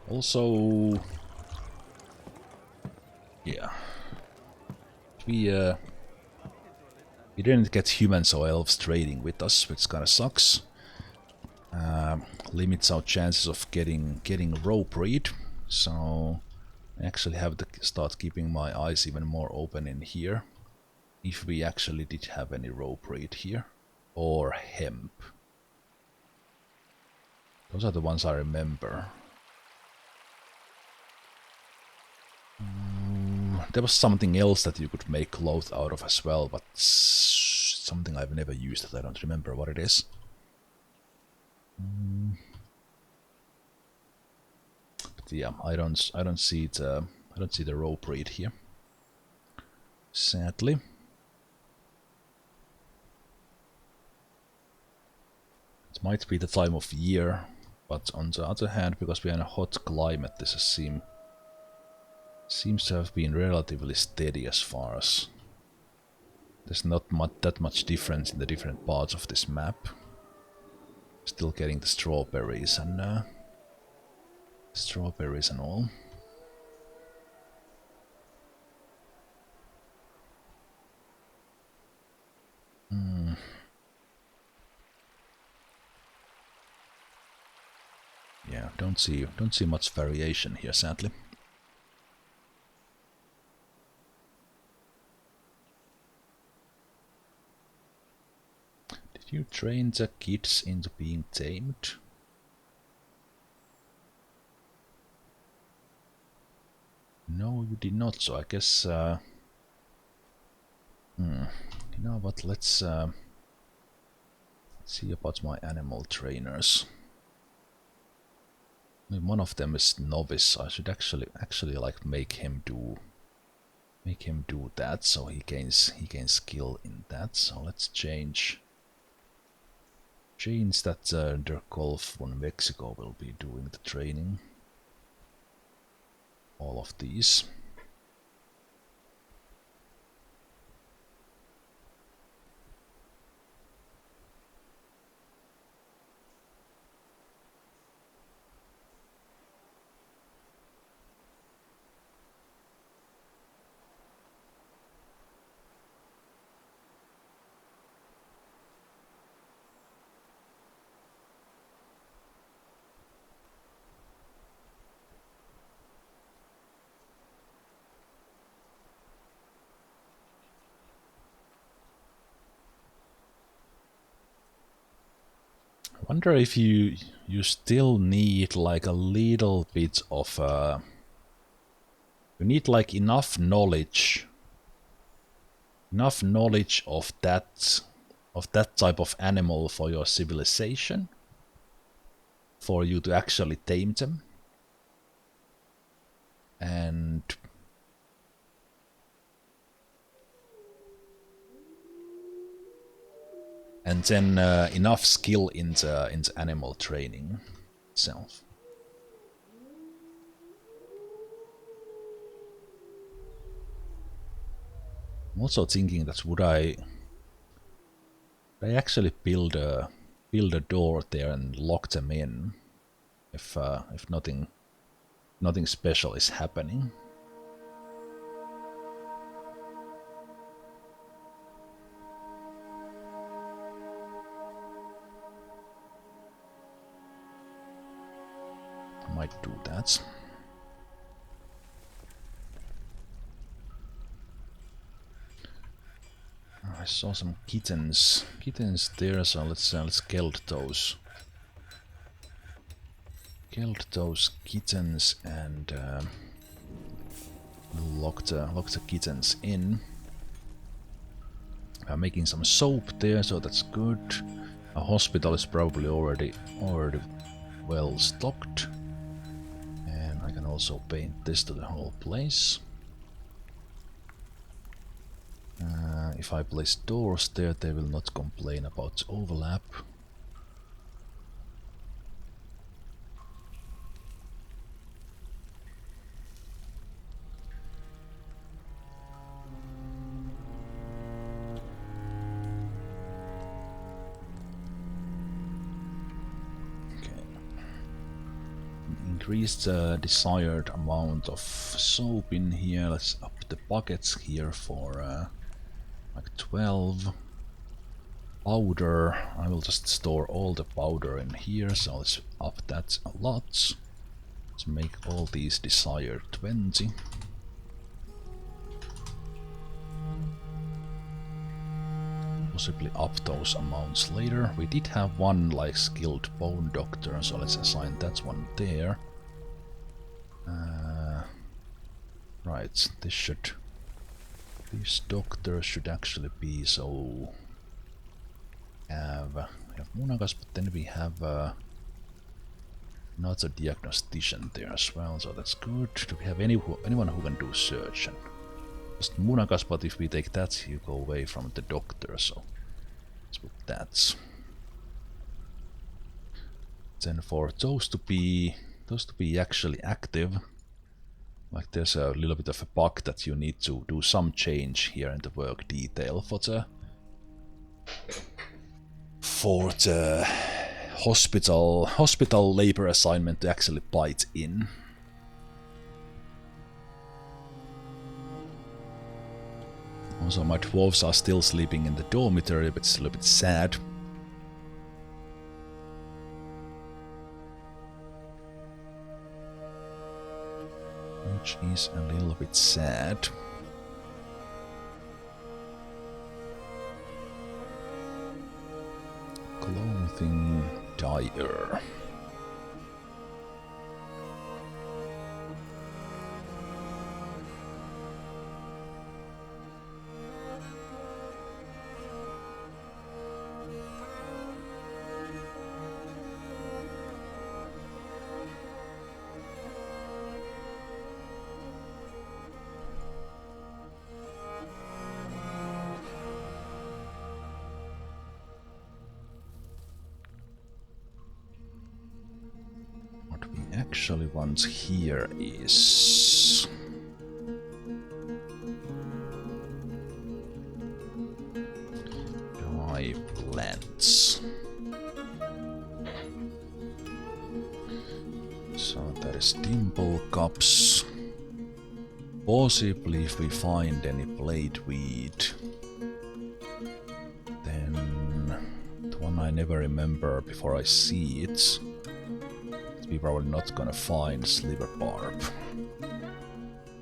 Also, yeah, we didn't get humans or elves trading with us, which kind of sucks. Limits our chances of getting row breed, so I actually have to start keeping my eyes even more open in here. If we actually did have any row breed here, or hemp. Those are the ones I remember. There was something else that you could make clothes out of as well, but something I've never used that I don't remember what it is. But yeah, I don't see the row breed here. Sadly. It might be the time of year, but on the other hand, because we are in a hot climate, this seems to have been relatively steady as far as there's not that much difference in the different parts of this map. Still getting the strawberries and all. Yeah, don't see much variation here, sadly. Did you train the kids into being tamed? No, you did not, so I guess... You know what, let's see about my animal trainers. I mean, one of them is novice, so I should actually like make him do that, so he gains skill in that. So let's change that the Golf von Mexico will be doing the training. All of these. I wonder if you still need like a little bit of you need like enough knowledge of that type of animal for your civilization for you to actually tame them, and then enough skill in the animal training itself. I'm also thinking that would I actually build a door there and lock them in if nothing nothing special is happening. I might do that. I saw some kittens there, so let's kill those. Killed those kittens and lock the kittens in. I'm making some soap there, so that's good. A hospital is probably already well stocked, and I can also paint this to the whole place. If I place doors there, they will not complain about overlap. Increase the desired amount of soap in here. Let's up the buckets here for like 12. Powder, I will just store all the powder in here, so let's up that a lot. Let's make all these desired 20. Possibly up those amounts later. We did have one like skilled bone doctor, so let's assign that one there. Right, this doctor should actually be so. We have Munagas, but then we have another diagnostician there as well, so that's good. Do we have anyone who can do surgeon? Just Munagas, but if we take that, you go away from the doctor, so let's put that. Then for those to be actually active, like there's a little bit of a bug that you need to do some change here in the work detail for the hospital labor assignment to actually bite in. Also, my dwarves are still sleeping in the dormitory, but it's a little bit sad. Which is a little bit sad. Clothing dyer. Actually wants here is dry plants. So that is dimple cups. Possibly if we find any blade weed, then the one I never remember before I see it. We're probably not gonna find sliver barb.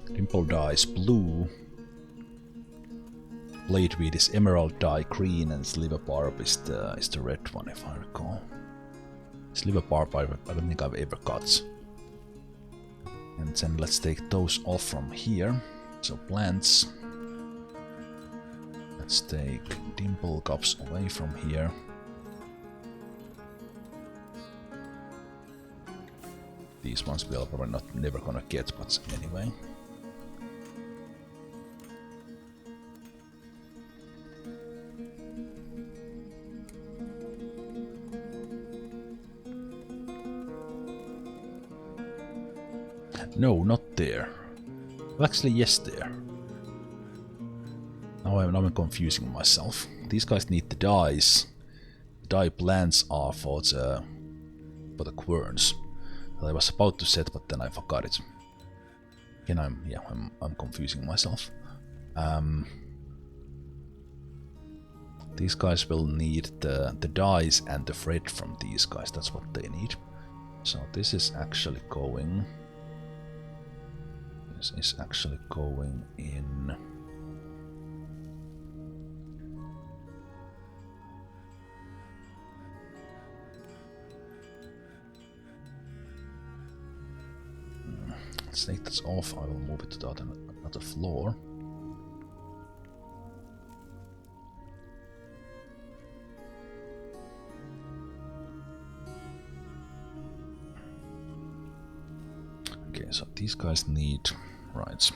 Dimple dye is blue. Bladeweed is emerald dye green, and sliver barb is the red one, if I recall. Sliver barb I don't think I've ever got. And then let's take those off from here. So plants. Let's take dimple cups away from here. These ones we are probably never gonna get, but anyway. No, not there. Well, actually, yes, there. Now I'm confusing myself. These guys need the dyes. The dye plants are for the querns. I was about to set, but then I forgot it. Again, I'm confusing myself. These guys will need the dyes and the thread from these guys. That's what they need. So this is actually going. This is actually going in. Let's take this off. I will move it to another floor. Okay, so these guys need right.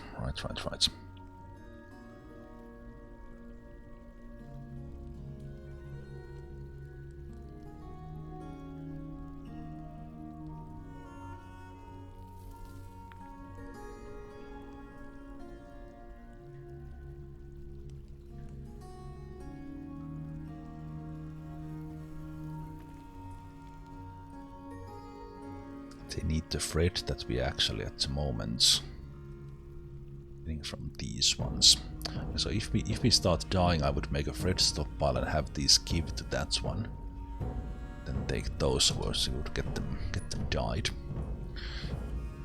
They need the thread that we actually at the moment getting from these ones. So if we start dying, I would make a thread stockpile and have these give to that one. Then take those over, so we would get them dyed.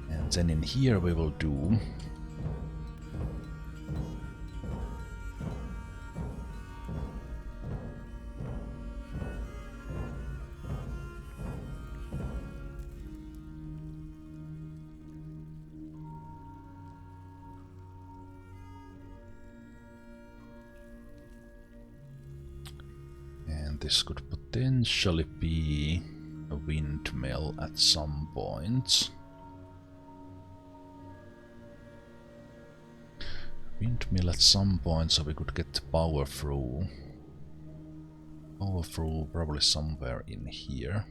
And then in here we will do. This could potentially be a windmill at some point. Windmill at some point, so we could get power through. Power through probably somewhere in here.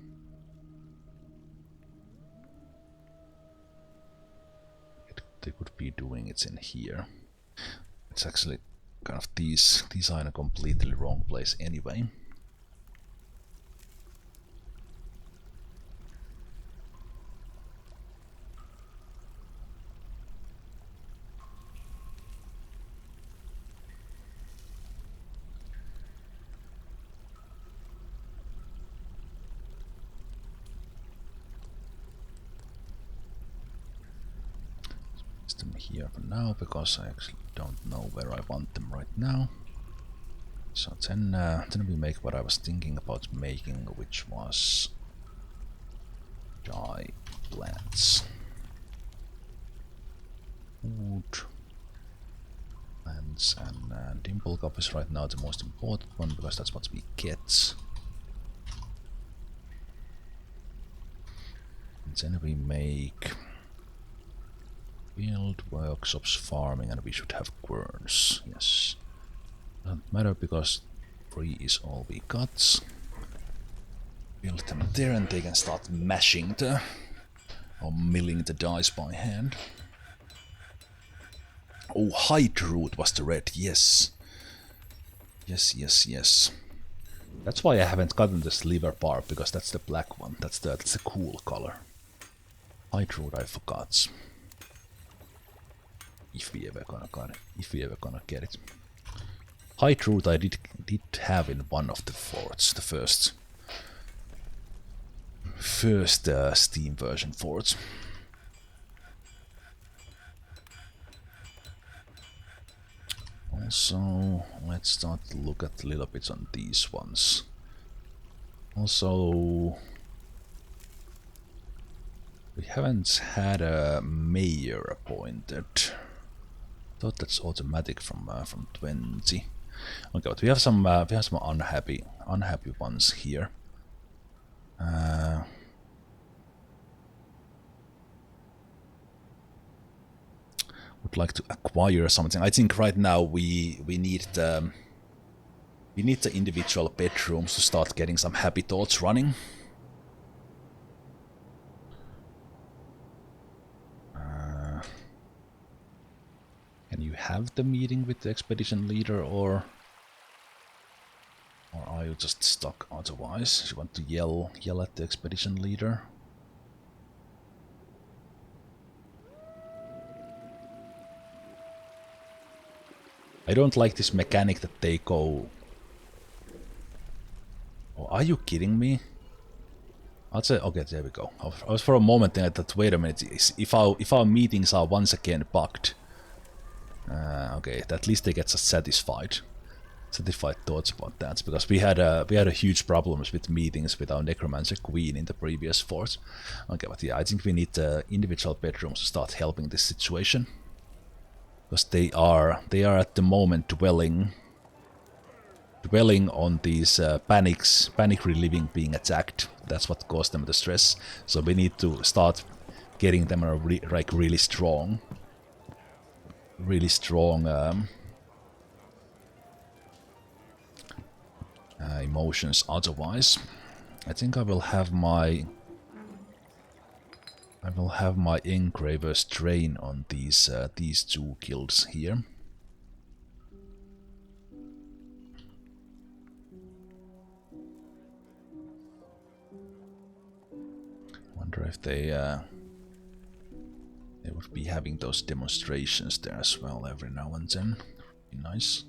They could be doing it in here. It's actually kind of these are in a completely wrong place anyway. Them here for now, because I actually don't know where I want them right now. So then we make what I was thinking about making, which was dye plants. Wood plants, and dimple cup is right now the most important one, because that's what we get. And then we make build, workshops, farming, and we should have querns, yes. Doesn't matter because 3 is all we got. Build them there and they can start mashing or milling the dice by hand. Oh, hide root was the red, yes. Yes. That's why I haven't gotten the sliver bar, because that's the black one. That's the cool color. Hide root I forgot. If we ever gonna get it. Hide root I did have in one of the forts, the first Steam version forts. Also, let's start to look at a little bit on these ones. Also, we haven't had a mayor appointed. Thought that's automatic from 20. Okay, but we have some unhappy ones here. Would like to acquire something. I think right now we need the individual bedrooms to start getting some happy thoughts running. Can you have the meeting with the expedition leader, or are you just stuck otherwise? You want to yell at the expedition leader? I don't like this mechanic that they go... Oh, are you kidding me? I'll say, okay, there we go. I was for a moment thinking that, wait a minute, if our meetings are once again bugged. Okay, at least they get satisfied thoughts about that, because we had a huge problems with meetings with our necromancer queen in the previous fort. Okay, but yeah, I think we need the individual bedrooms to start helping this situation, because they are at the moment dwelling on these panic relieving being attacked. That's what caused them the stress. So we need to start getting them like really strong emotions. Otherwise, I think I will have my engraver's train on these two guilds here. Wonder if they would be having those demonstrations there as well every now and then. Be nice.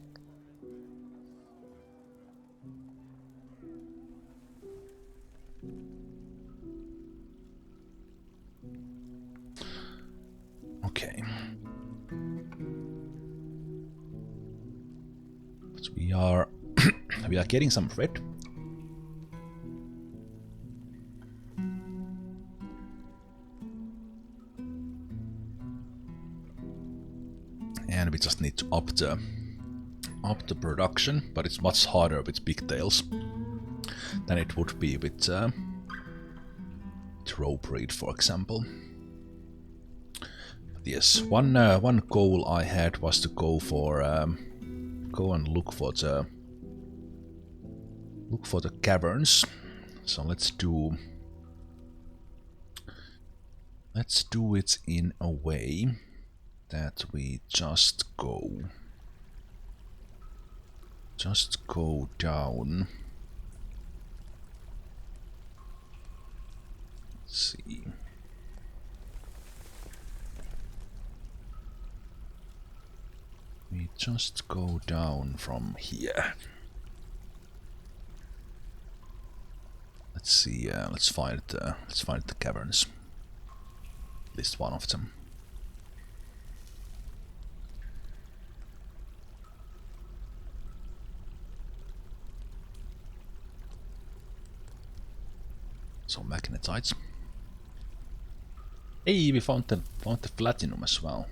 Okay. But we are we are getting some red. And we just need to up the production, but it's much harder with pigtails than it would be with rope breed, for example. But yes, one goal I had was to go for go and look for the caverns. So let's do it in a way that we just go down. Let's see. We just go down from here. Let's see. Let's find the caverns. At least one of them. So magnetites. Hey, we found the platinum as well.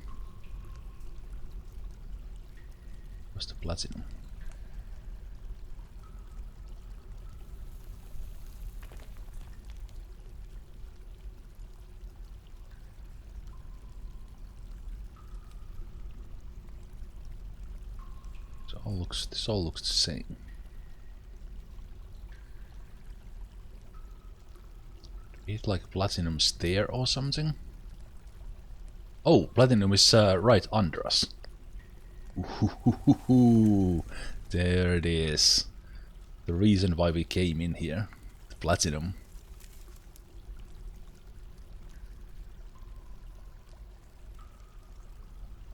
Where's the platinum? This all looks the same. It's like platinum's there or something. Oh, platinum is right under us. Ooh, there it is. The reason why we came in here. The platinum.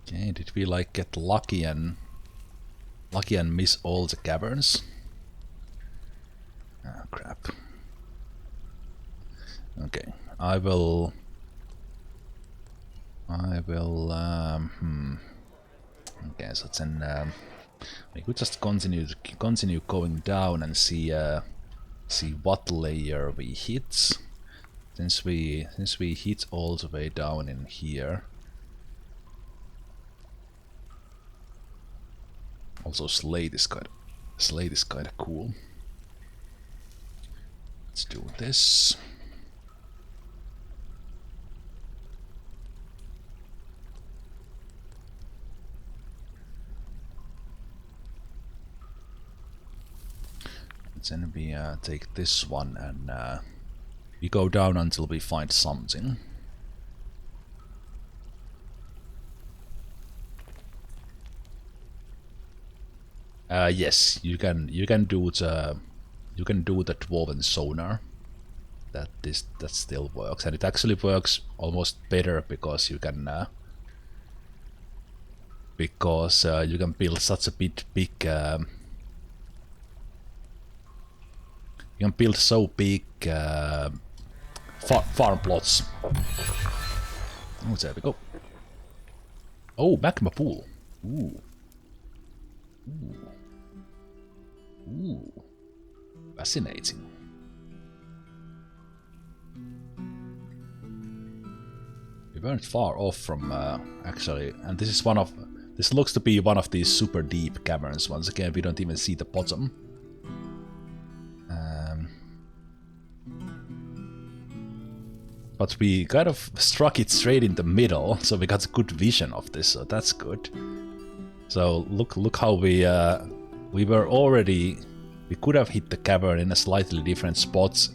Okay, did we like get lucky and miss all the caverns? Ah, crap. Okay, I will. Okay, so then we could just continue going down and see what layer we hit. Since we hit all the way down in here. Also, Slate is kind of cool. Let's do this. Then we take this one and we go down until we find something. Yes, you can do the dwarven sonar. That still works, and it actually works almost better because you can because you can build such a big you can build so big farm plots. Oh, there we go. Oh, magma pool. Ooh. Ooh. Ooh. Fascinating. We weren't far off from actually, and this is this looks to be one of these super deep caverns. Once again, we don't even see the bottom. But we kind of struck it straight in the middle, so we got a good vision of this, so that's good. So look how we were already, we could have hit the cavern in a slightly different spot,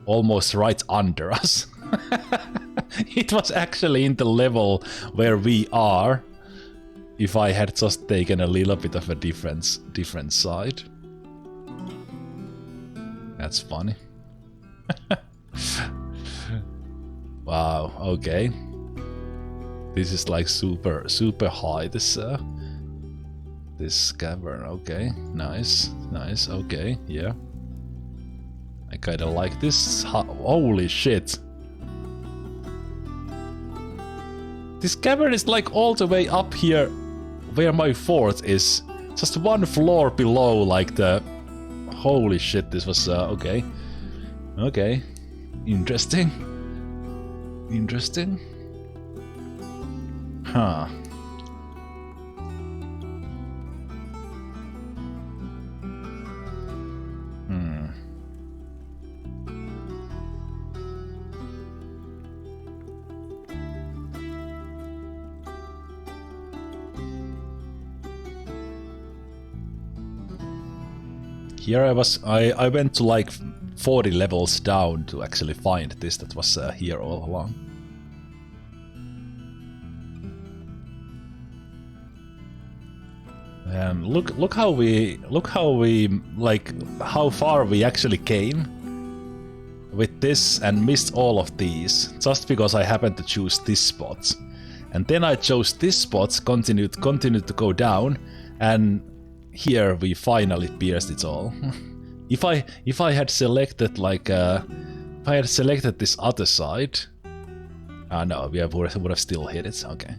almost right under us. It was actually in the level where we are, if I had just taken a little bit of a different side. That's funny. Wow, okay. This is like super high, this cavern. Okay, nice, okay, yeah. I kinda like this. Holy shit. This cavern is like all the way up here where my fort is. Just one floor below, like the... Holy shit, this was... okay. Okay. Interesting. Interesting. Huh. Here I went to like 40 levels down to actually find this that was here all along. Look how we like how far we actually came with this and missed all of these just because I happened to choose this spot, and then I chose this spot, continued to go down, and here we finally pierced it all. If I had selected like if I had selected this other side, no, we would have still hit it. Okay.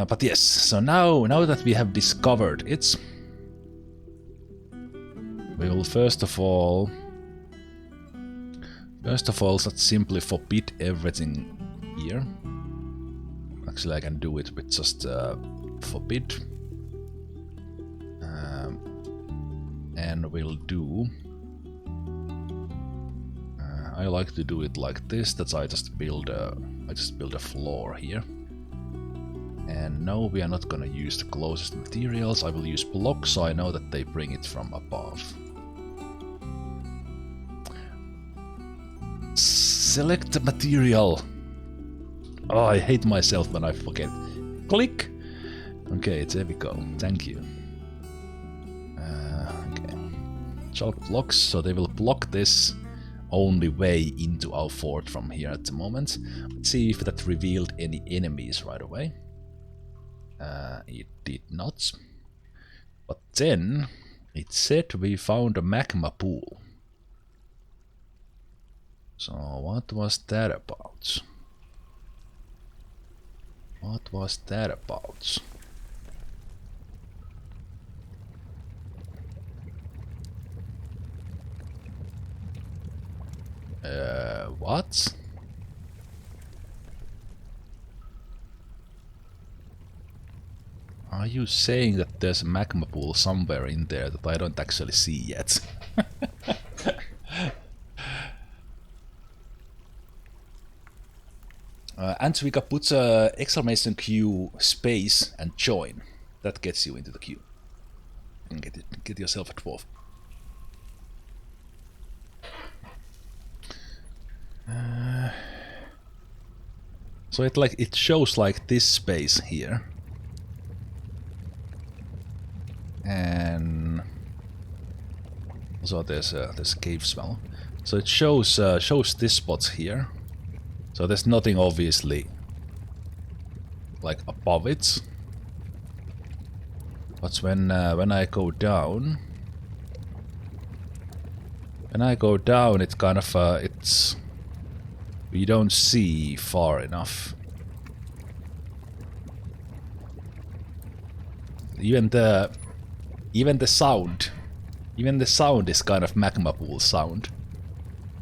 But yes, so now that we have discovered it, we will first of all not simply forbid everything here. Actually, I can do it with just forbid. And we'll do... I like to do it like this, that I just build a floor here. And no, we are not gonna use the closest materials. I will use blocks, so I know that they bring it from above. Select the material. Oh, I hate myself when I forget. Click. Okay, there we go. Thank you. Okay. Chalk blocks, so they will block this only way into our fort from here at the moment. Let's see if that revealed any enemies right away. It did not. But then it said we found a magma pool. So what was that about? What was that about? What? Are you saying that there's a magma pool somewhere in there that I don't actually see yet? Antvika puts a exclamation Q space and join. That gets you into the queue. And get yourself a dwarf. So it shows like this space here. And also there's a cave smell. So it shows this spot here. So there's nothing obviously like above it. But when I go down, it kind of it's we don't see far enough. Even the sound, is kind of magma pool sound.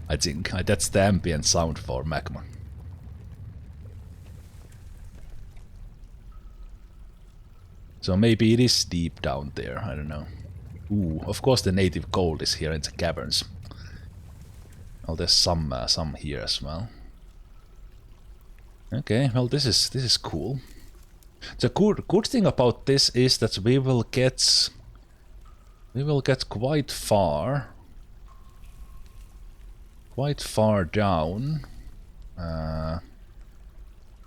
I think that's the ambient sound for magma. So maybe it is deep down there. I don't know. Ooh, of course the native gold is here in the caverns. Oh, there's some here as well. Okay, well this is cool. The good thing about this is that we will get quite far down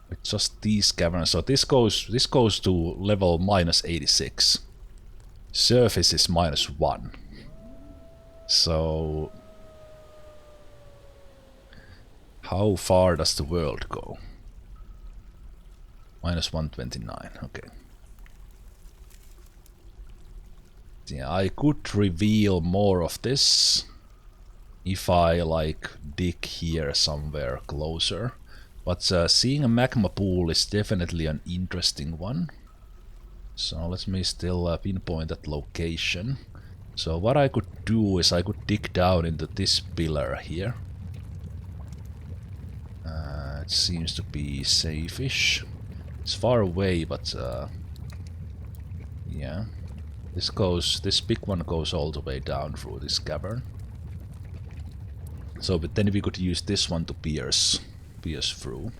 with just these caverns. So this goes to level -86. Surface is -1. So how far does the world go? -129, okay. Yeah, I could reveal more of this if I like dig here somewhere closer. But seeing a magma pool is definitely an interesting one. So let me still pinpoint that location. So what I could do is I could dig down into this pillar here. It seems to be safe-ish. It's far away, but yeah. This big one goes all the way down through this cavern. So, but then we could use this one to pierce through.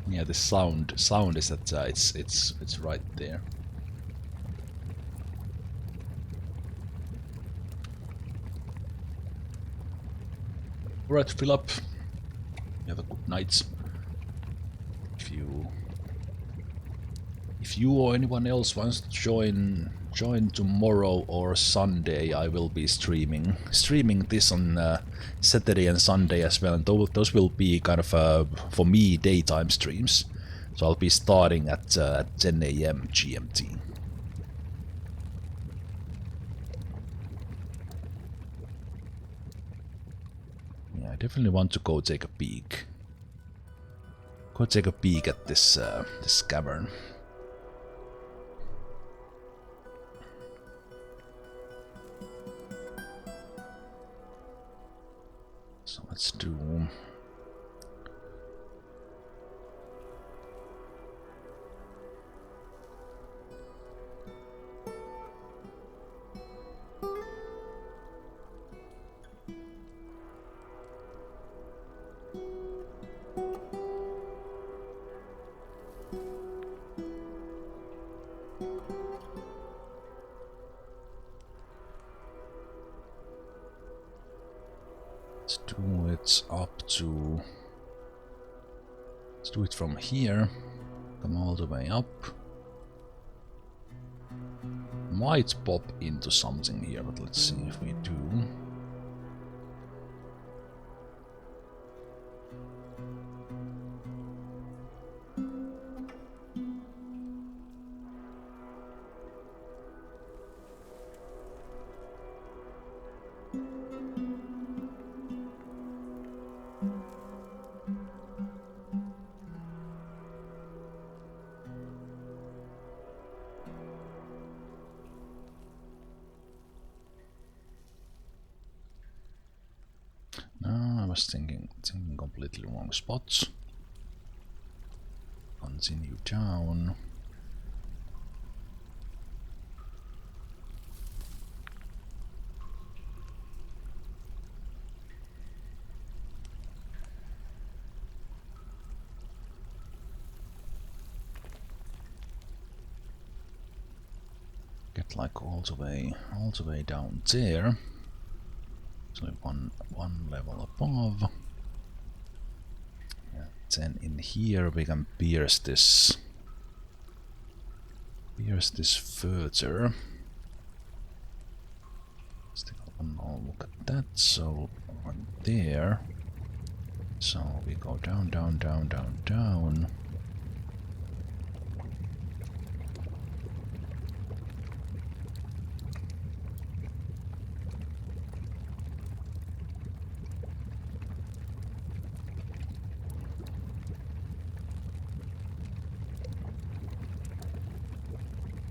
Yeah, the sound is that it's right there. Alright, fill up. You have a good night. If you or anyone else wants to join tomorrow or Sunday, I will be streaming this on Saturday and Sunday as well, and those will be kind of for me daytime streams. So I'll be starting at 10 AM GMT. Yeah, I definitely want to go take a peek. Go take a peek at this cavern. So let's do... Let's do it up to... Let's do it from here. Come all the way up. Might pop into something here, but let's see if we do. No, I was thinking completely wrong spots. Continue down. get like all the way down there. So one level above. Yeah, then in here we can pierce this further. Let's take one more look at that. So right there. So we go down, down, down, down, down.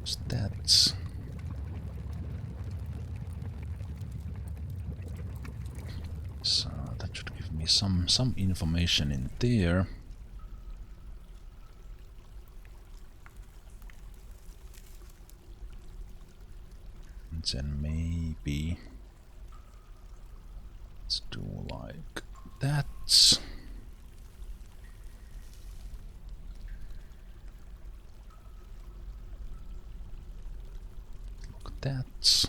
Stats. So that should give me some information in there. And then maybe let's do like that. Look at that.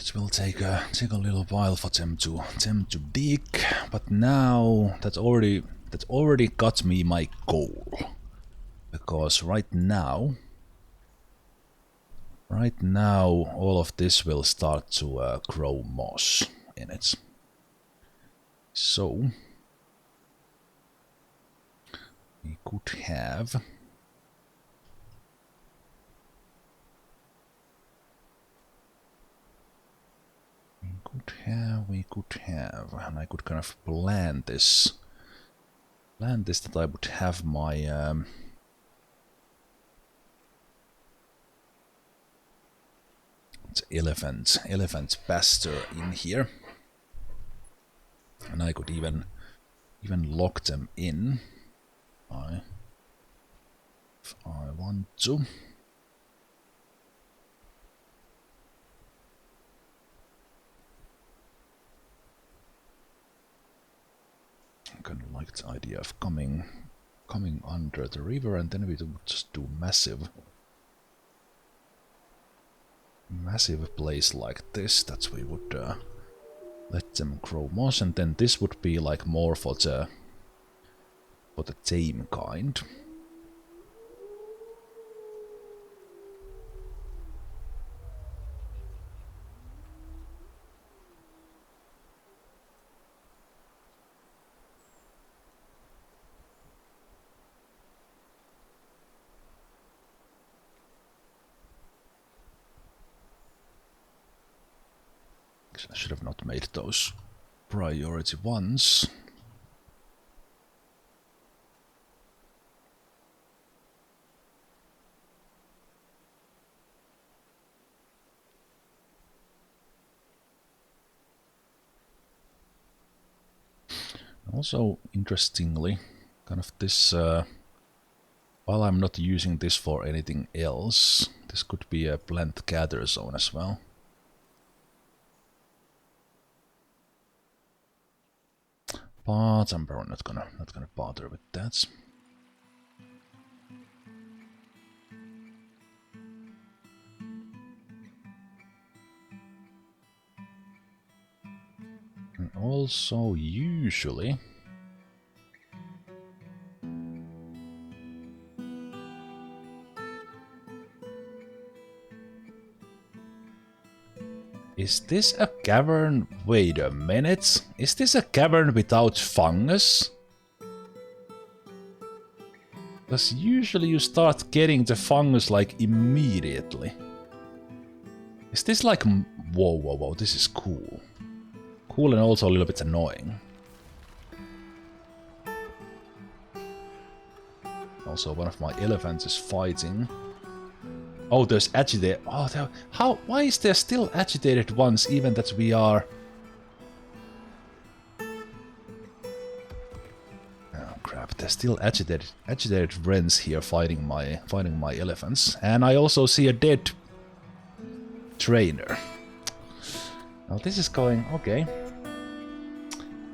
It will take a little while for them to dig, but now that's already got me my goal, because right now all of this will start to grow moss in it. So we could have. We could have, and I could kind of plan this that I would have my elephant pasture in here, and I could even lock them in if I want to. I kind of like the idea of coming under the river, and then we would just do massive place like this, that we would let them grow moss, and then this would be like more for the tame kind. I should have not made those priority ones. Also, interestingly, kind of this, while I'm not using this for anything else, this could be a plant gather zone as well. But I'm probably not gonna bother with that. And also, usually, is this a cavern? Wait a minute. Is this a cavern without fungus? Because usually you start getting the fungus like immediately. Is this like... Whoa, this is cool. Cool and also a little bit annoying. Also, one of my elephants is fighting. Oh, there's agitated. Oh, how? Why is there still agitated ones, even that we are? Oh crap! there's still agitated wrens here fighting my elephants, and I also see a dead trainer. Now this is going okay.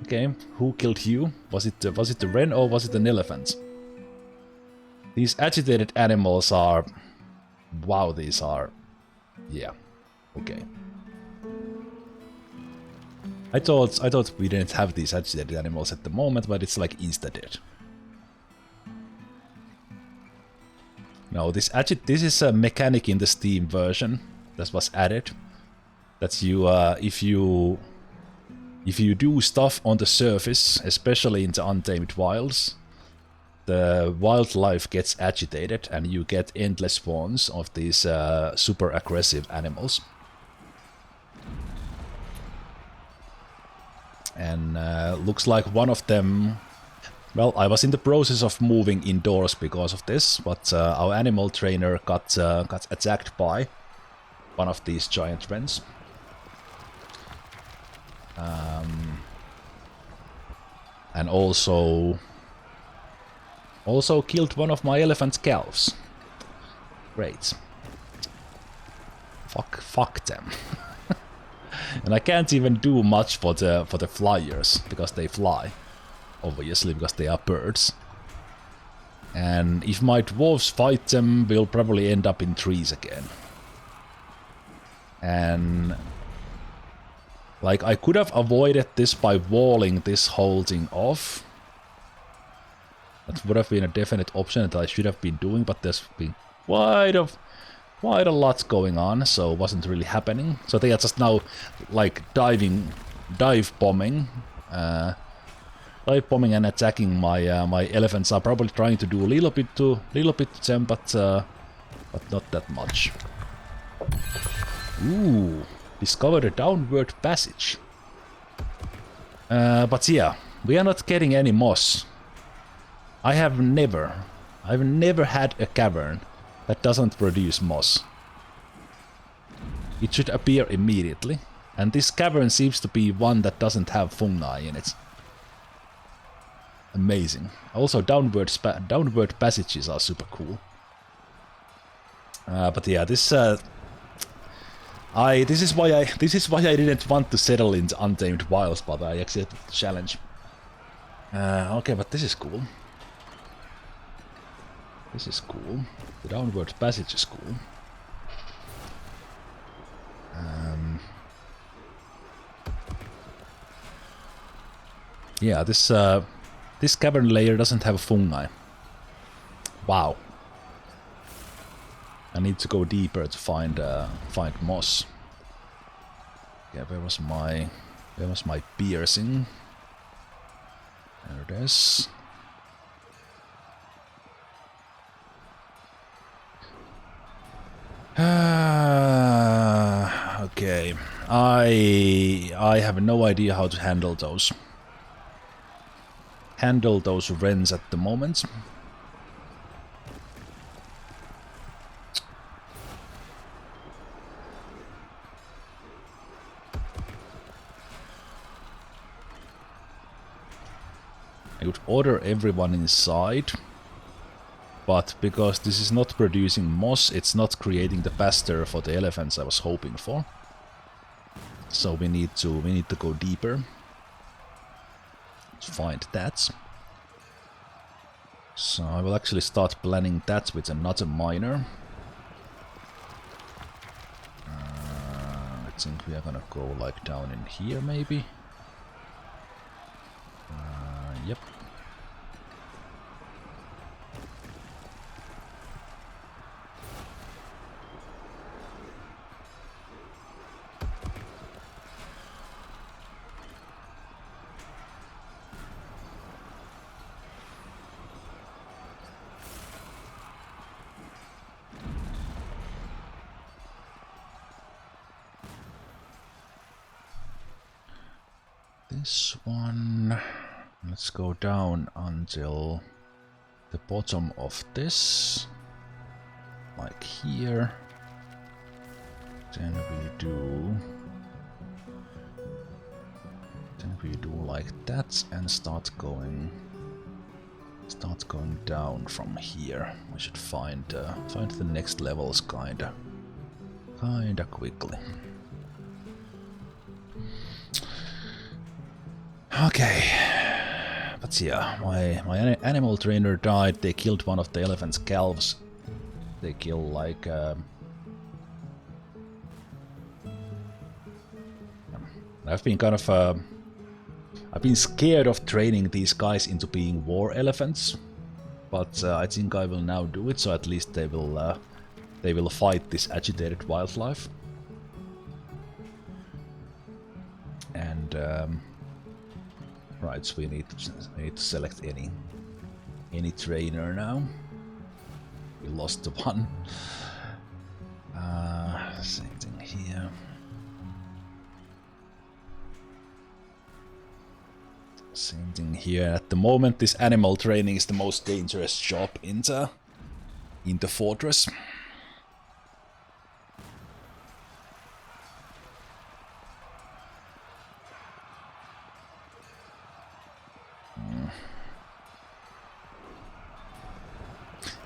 Okay, who killed you? Was it the wren or was it an elephant? These agitated animals are... Wow, these are... Yeah, okay. I thought we didn't have these agitated animals at the moment, but it's like insta-dead. No, this is a mechanic in the Steam version that was added. That's you, if you do stuff on the surface, especially in the Untamed Wilds, the wildlife gets agitated and you get endless spawns of these super aggressive animals. And looks like one of them... Well, I was in the process of moving indoors because of this, but our animal trainer got attacked by one of these giant wrens. And also killed one of my elephant calves. Great. Fuck them. And I can't even do much for the flyers because they fly, obviously, because they are birds. And if my dwarves fight them, we'll probably end up in trees again. And like I could have avoided this by walling this whole thing off. That would have been a definite option that I should have been doing, but there's been quite a lot going on, so it wasn't really happening. So they are just now like dive bombing and attacking my my elephants. Are probably trying to do a little bit to them, but not that much. Ooh, discovered a downward passage. But yeah, we are not getting any moss. I've never had a cavern that doesn't produce moss. It should appear immediately, and this cavern seems to be one that doesn't have fungi in it. Amazing. Also, downward passages are super cool. But yeah, this is why I didn't want to settle in the Untamed Wilds, but I accepted the challenge. Okay, but this is cool. This is cool. The downward passage is cool. Yeah, this cavern layer doesn't have fungi. Wow. I need to go deeper to find moss. Yeah, where was my piercing? There it is. Okay. I have no idea how to handle those wrens at the moment. I would order everyone inside, but because this is not producing moss, it's not creating the pasture for the elephants I was hoping for. So we need to go deeper to find that. So I will actually start planning that with another miner. I think we are gonna go like down in here maybe. Yep. This one, let's go down until the bottom of this, like here. Then we do like that and start going Start going down from here. We should find the next levels kinda quickly. Okay, but yeah, my animal trainer died. They killed one of the elephant's calves. They kill like I've been kind of I've been scared of training these guys into being war elephants, but I think I will now do it. So at least they will fight this agitated wildlife. And right, so we need to select any trainer now. We lost the one. Same thing here. Same thing here. At the moment, this animal training is the most dangerous job in the fortress.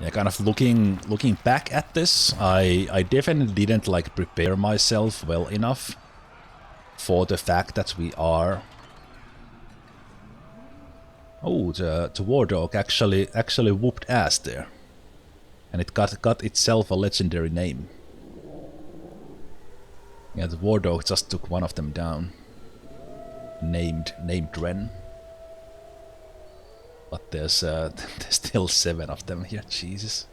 Yeah, kind of looking back at this, I definitely didn't like prepare myself well enough for the fact that we are. Oh, the war dog actually whooped ass there, and it got itself a legendary name. Yeah, the war dog just took one of them down, named Ren. But there's still 7 of them here. Jesus.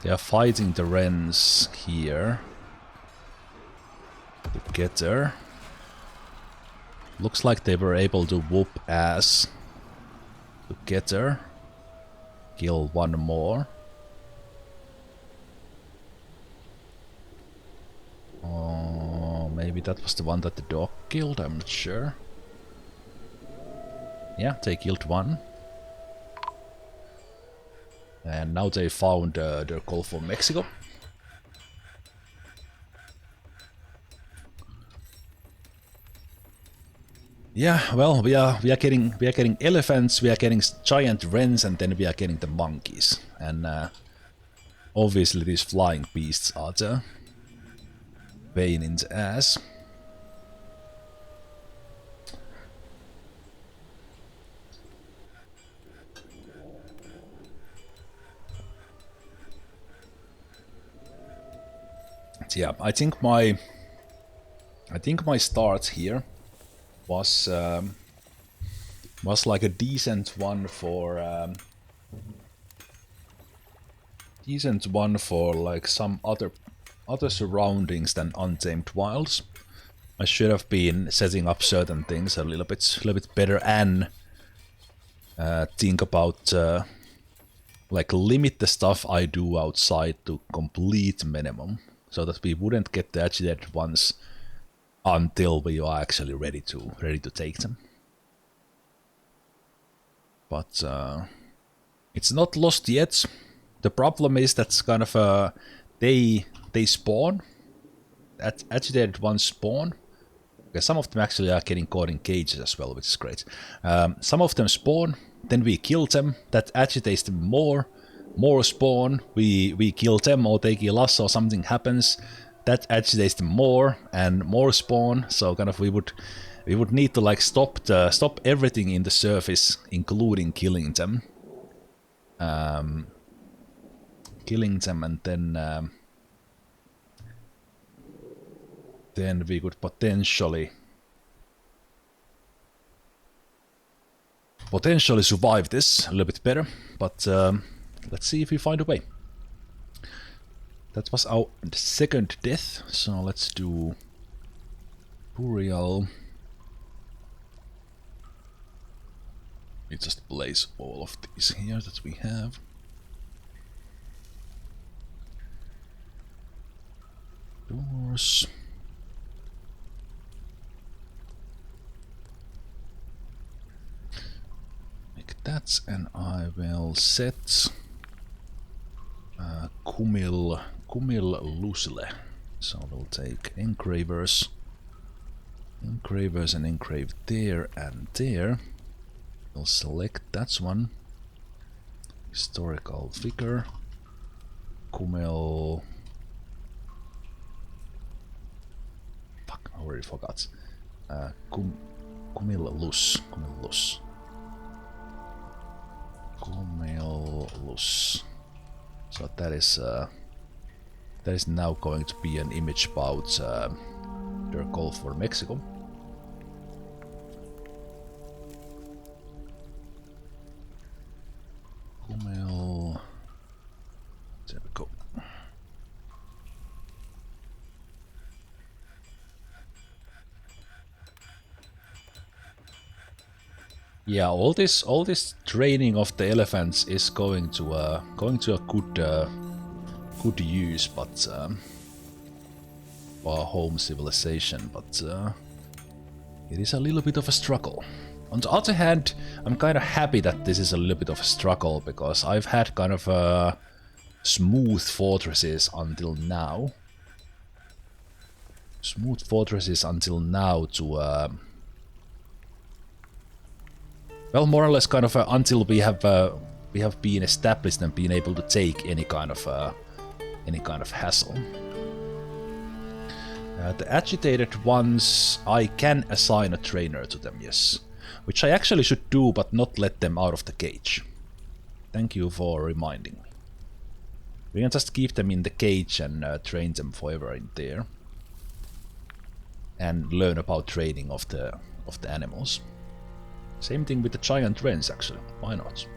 They are fighting the Wrens here together. Looks like they were able to whoop ass together. Kill one more. Oh, maybe that was the one that the dog killed, I'm not sure. Yeah, they killed one. And now they found their Gulf of Mexico. Yeah, well, we are getting elephants, we are getting giant wrens, and then we are getting the monkeys. And obviously these flying beasts are the pain in the ass. Yeah, I think my start here was like a decent one for like some other surroundings than Untamed Wilds. I should have been setting up certain things a little bit better and think about like limit the stuff I do outside to complete minimum, so that we wouldn't get the agitated ones until we are actually ready to take them. But it's not lost yet. The problem is that's kind of they spawn. Agitated ones spawn. Okay, some of them actually are getting caught in cages as well, which is great. Some of them spawn, then we kill them. That agitates them more. More spawn. We kill them, or they kill us, or something happens. That agitates them more, and more spawn. So kind of we would need to like stop everything in the surface, including killing them. And then we could potentially survive this a little bit better, but let's see if we find a way. That was our second death, so let's do burial. We just place all of these here that we have. Doors. that, and I will set Kumil Lusle. So we'll take engravers and engrave there and there. We'll select that one. Historical figure. Kumil. Fuck, I already forgot. Kumil Lus. So that is now going to be an image about their goal for Mexico. Kumil. There we go. Yeah, all this training of the elephants is going to a good use, but for home civilization. But it is a little bit of a struggle. On the other hand, I'm kind of happy that this is a little bit of a struggle because I've had kind of smooth fortresses until now. Well, more or less, kind of until we have been established and been able to take any kind of hassle. The agitated ones, I can assign a trainer to them, yes, which I actually should do, but not let them out of the cage. Thank you for reminding me. We can just keep them in the cage and train them forever in there, and learn about training of the animals. Same thing with the giant wrens, actually. Why not?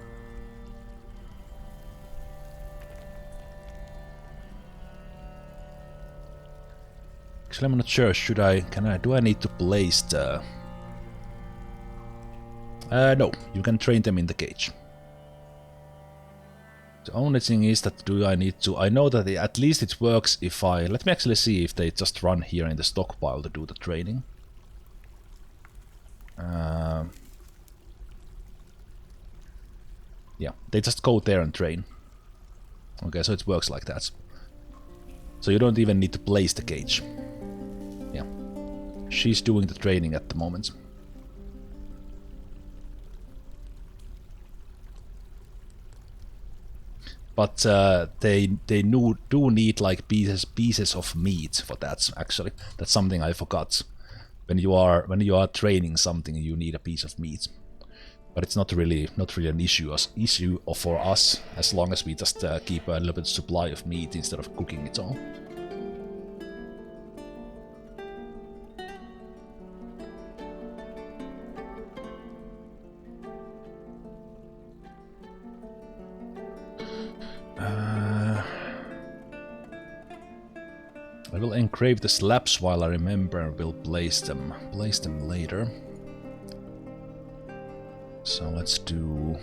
Actually, I'm not sure. Do I need to place the... no, you can train them in the cage. The only thing is that I know that at least it works if let me actually see if they just run here in the stockpile to do the training. Yeah, they just go there and train. Okay, so it works like that. So you don't even need to place the cage. Yeah. She's doing the training at the moment. But they do need like pieces of meat for that, actually. That's something I forgot. When you are training something, you need a piece of meat. But it's not really an issue for us, as long as we just keep a little bit supply of meat instead of cooking it all. I will engrave the slabs while I remember and will place them later. So let's do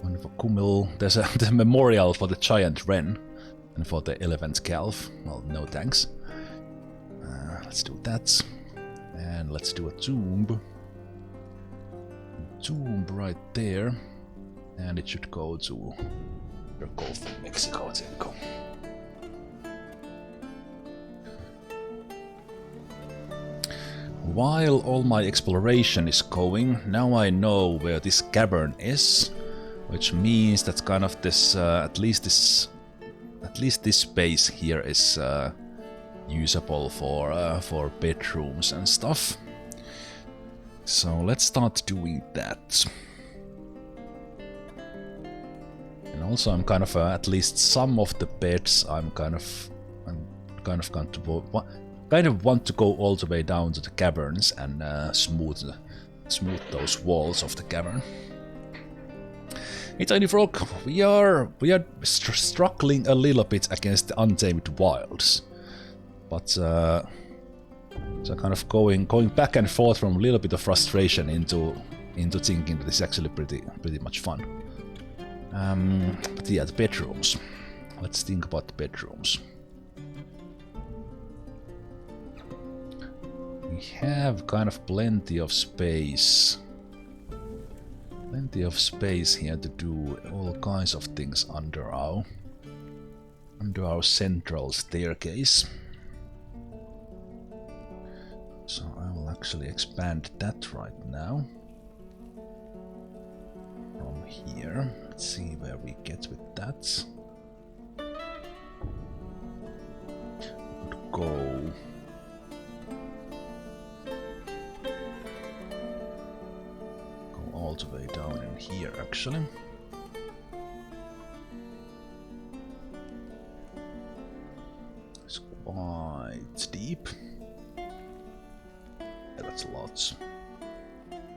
one for Kumil. There's the memorial for the giant wren and for the elephant calf. Well, no thanks. Let's do that. And let's do a tomb. Tomb right there. And it should go to the Gulf of Mexico. There we go. While all my exploration is going, now I know where this cavern is, which means that kind of this, at least this space here is usable for bedrooms and stuff. So let's start doing that. And also, I'm kind of at least some of the beds I'm kind of want to go all the way down to the caverns and smooth those walls of the cavern. Hey Tiny Frog, we are struggling a little bit against the untamed wilds, but so kind of going back and forth from a little bit of frustration into thinking that it's actually pretty much fun. But yeah, the bedrooms. Let's think about the bedrooms. We have kind of plenty of space Plenty of space here to do all kinds of things under our central staircase. So I will actually expand that right now. From here. Let's see where we get with that. Would go all the way down in here actually. It's quite deep. Yeah, that's lots.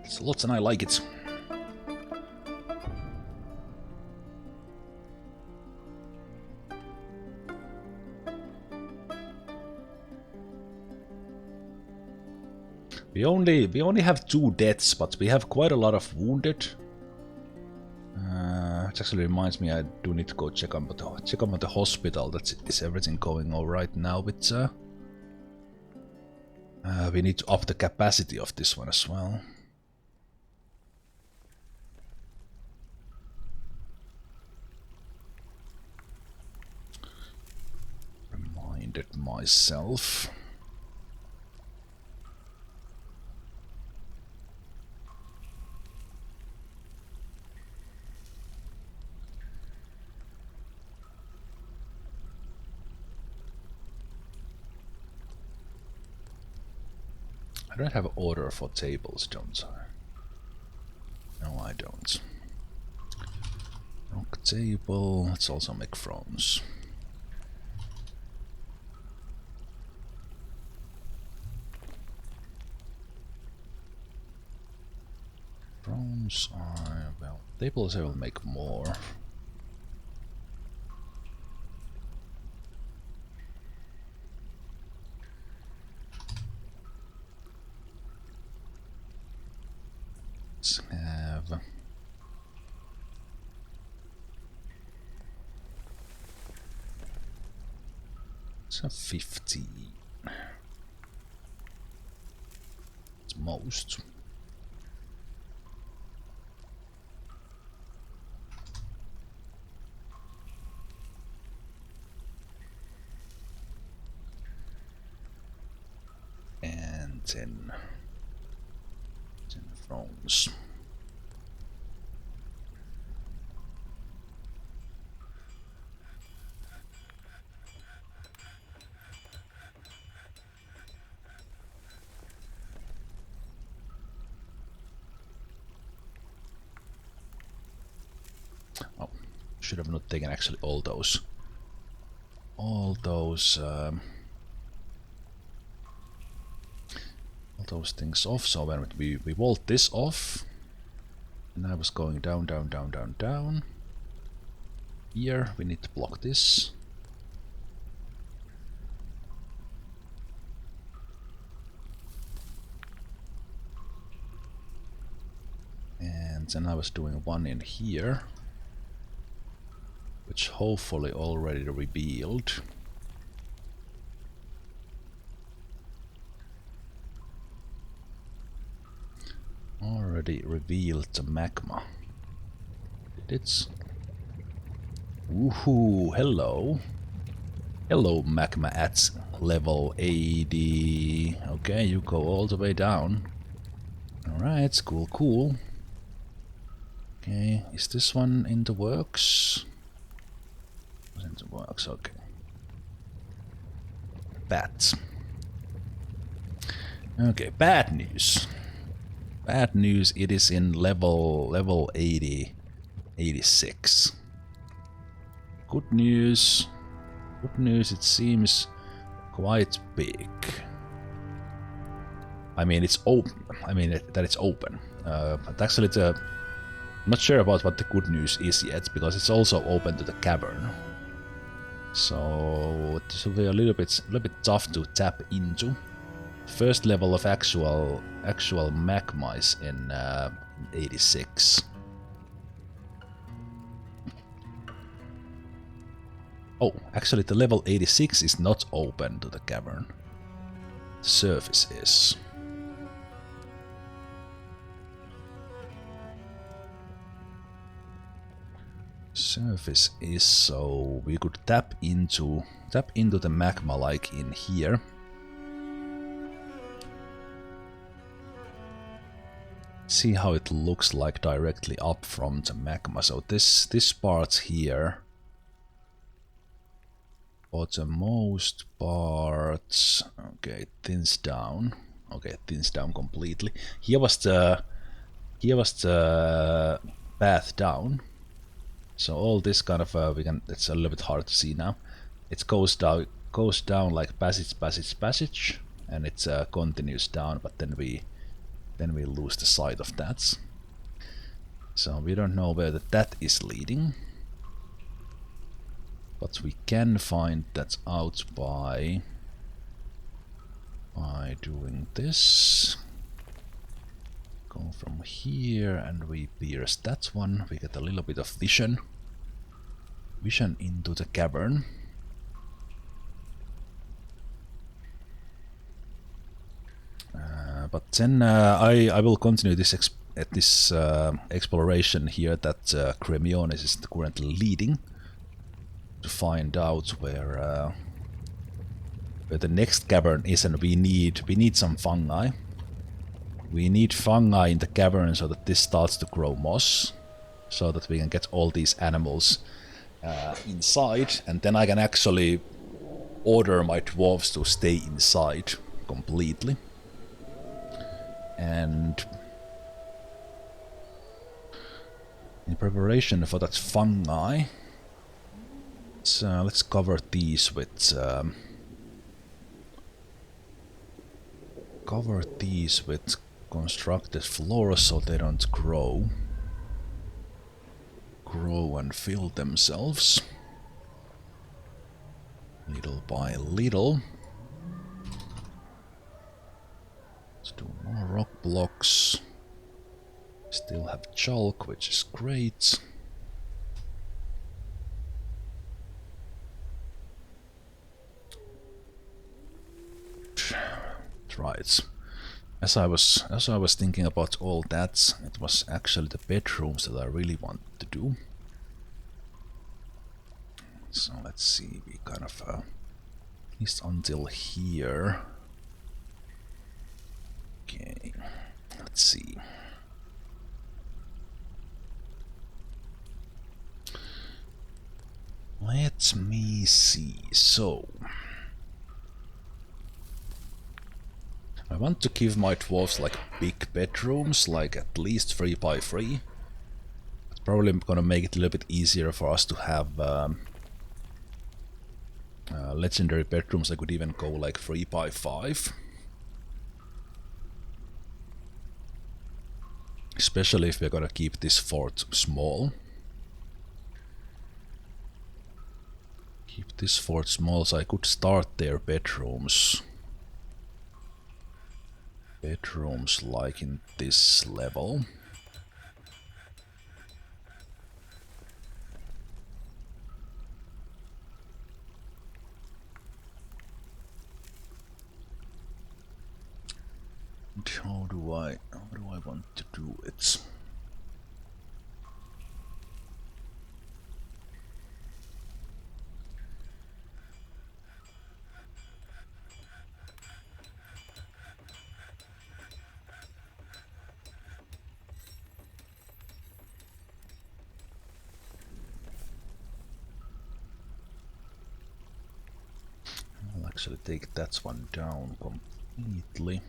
It's lots and I like it. We only have 2 deaths, but we have quite a lot of wounded. Which actually reminds me, I do need to go check on the hospital. Is everything going all right now? With we need to up the capacity of this one as well. Reminded myself. I don't have an order for tables, don't I? No, I don't. Rock table, let's also make thrones. Thrones are, well, tables I will make more. Have so 15. It's most. And 10 thrones. Oh, should have not taken actually all those things off. So when we vault this off, and I was going down, down, down, down, down. Here we need to block this. And then I was doing one in here, which hopefully already revealed. Already revealed the magma. Did it? Woohoo! Hello. Hello, magma at level 80. Okay, you go all the way down. Alright, cool, cool. Okay, is this one in the works? It's in the works, okay. Bats. Okay, bad news. Bad news, it is in level 80, 86. Good news, it seems quite big. I mean, it's open. I mean that it's open. But actually, I'm not sure about what the good news is yet, because it's also open to the cavern. So this will be a little bit tough to tap into. First level of actual magma is in 86. Oh, actually the level 86 is not open to the cavern. The surface is. Surface is, so we could tap into the magma like in here. See how it looks like directly up from the magma. So this part here, for the most part, okay, it thins down. Okay, it thins down completely. Here was the path down. So all this kind of it's a little bit hard to see now. It goes down like passage, and it continues down. But then we lose the sight of that. So we don't know where that is leading. But we can find that out by doing this. Go from here and we pierce that one. We get a little bit of vision into the cavern. But then I will continue this exploration here that Cremiones is currently leading, to find out where the next cavern is, and we need some fungi. We need fungi in the cavern so that this starts to grow moss, so that we can get all these animals inside, and then I can actually order my dwarves to stay inside completely. And in preparation for that fungi, let's cover these with constructed floors so they don't grow and fill themselves little by little. Let's do more rock blocks. Still have chalk, which is great. Right. As I was thinking about all that, it was actually the bedrooms that I really want to do. So let's see, we kind of at least until here. Okay, let's see. Let me see. So I want to give my dwarves like big bedrooms, like at least 3 by 3. It's probably gonna make it a little bit easier for us to have legendary bedrooms. I could even go like 3 by 5. Especially if we're gonna keep this fort small. Keep this fort small, so I could start their bedrooms. Bedrooms like in this level. And how do I want to do it? I'll actually take that one down completely.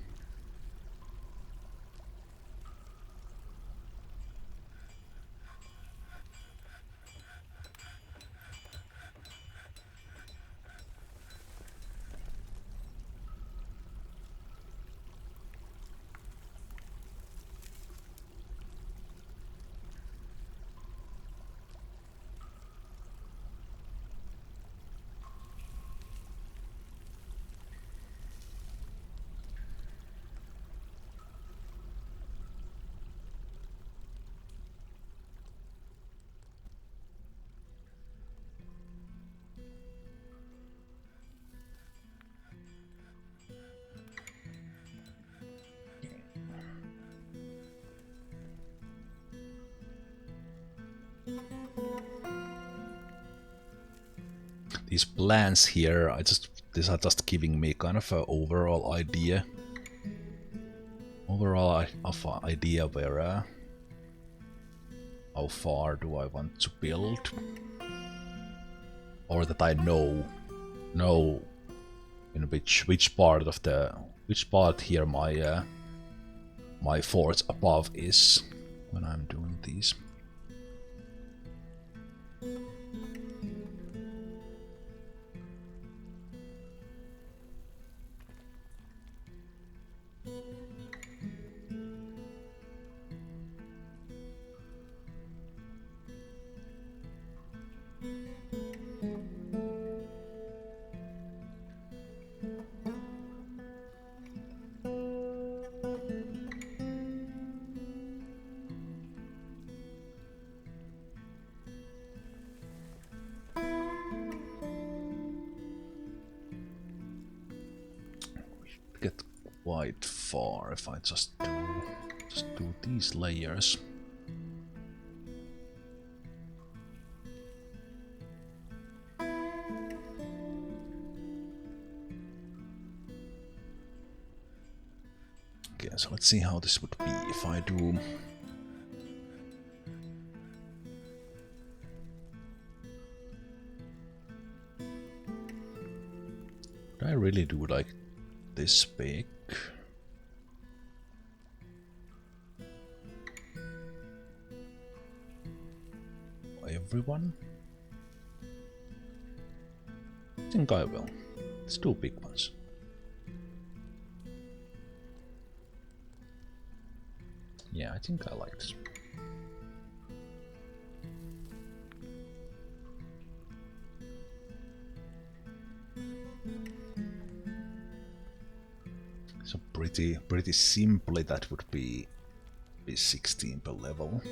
these plans here, these are just giving me kind of an overall idea. Idea where how far do I want to build, or that I know in which part here my forts above is when I'm doing these. Get quite far if I just do these layers. Okay, so let's see how this would be if I do. Would I really do like this big? Everyone? I think I will. It's two big ones. Yeah, I think I like this. So pretty simply that would be 16 per level.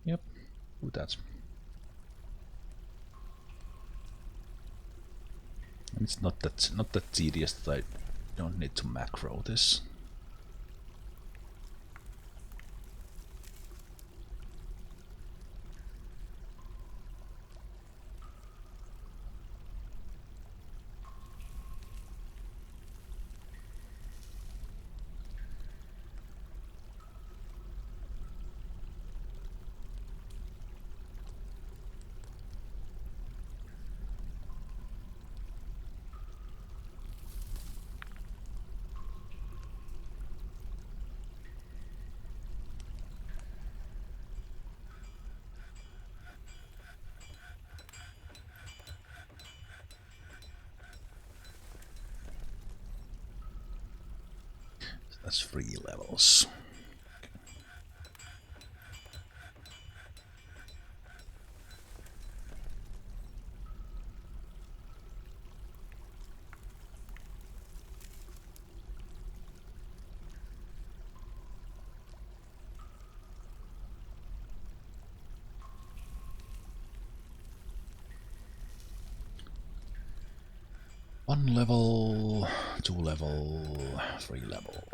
Yep, do that. And it's not that tedious that I don't need to macro this. That's 3 levels. One level, 2 level, 3 level.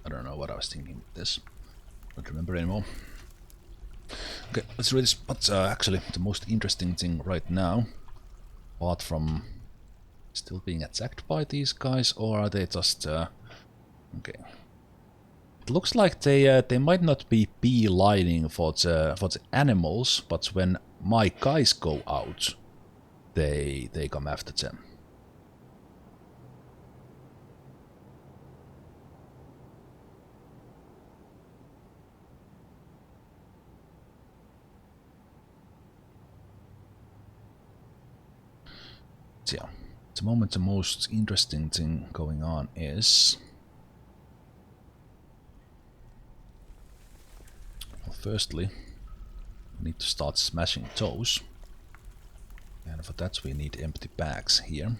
I don't know what I was thinking with this. Don't remember anymore. Okay, let's read this. What's actually the most interesting thing right now? Apart from still being attacked by these guys, or are they just... okay. It looks like they might not be beelining for the animals, but when my guys go out, they come after them. So yeah, at the moment the most interesting thing going on is... well, firstly, we need to start smashing those. And for that we need empty bags here.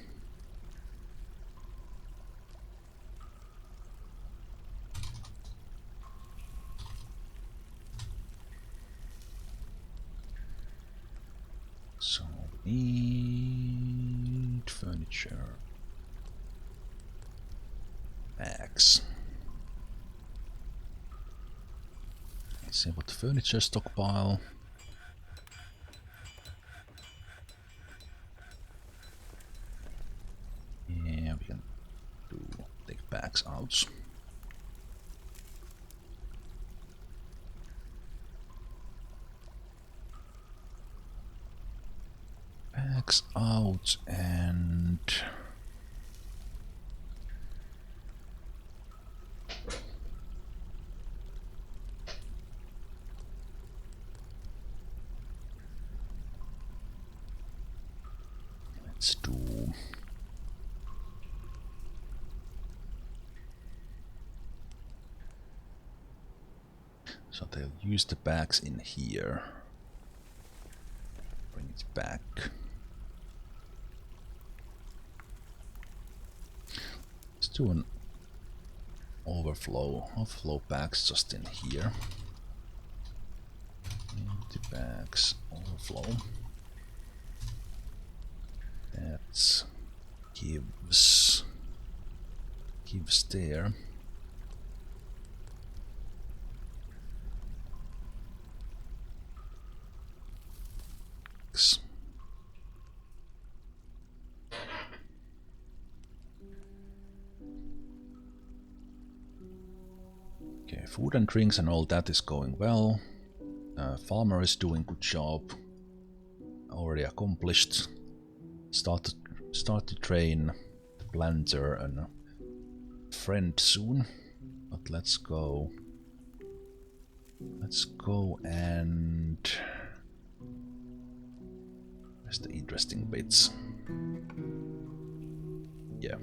Need furniture. Bags. Let's see what furniture stockpile. Yeah, we can take bags out. Bags out and let's do so they'll use the bags in here. Bring it back. Let's do an overflow bags just in here. Empty bags, overflow. That gives there. Okay, food and drinks and all that is going well. Farmer is doing good job. Already accomplished. Start to train the planter and a friend soon. But let's go. Let's go and where's the interesting bits? Yeah.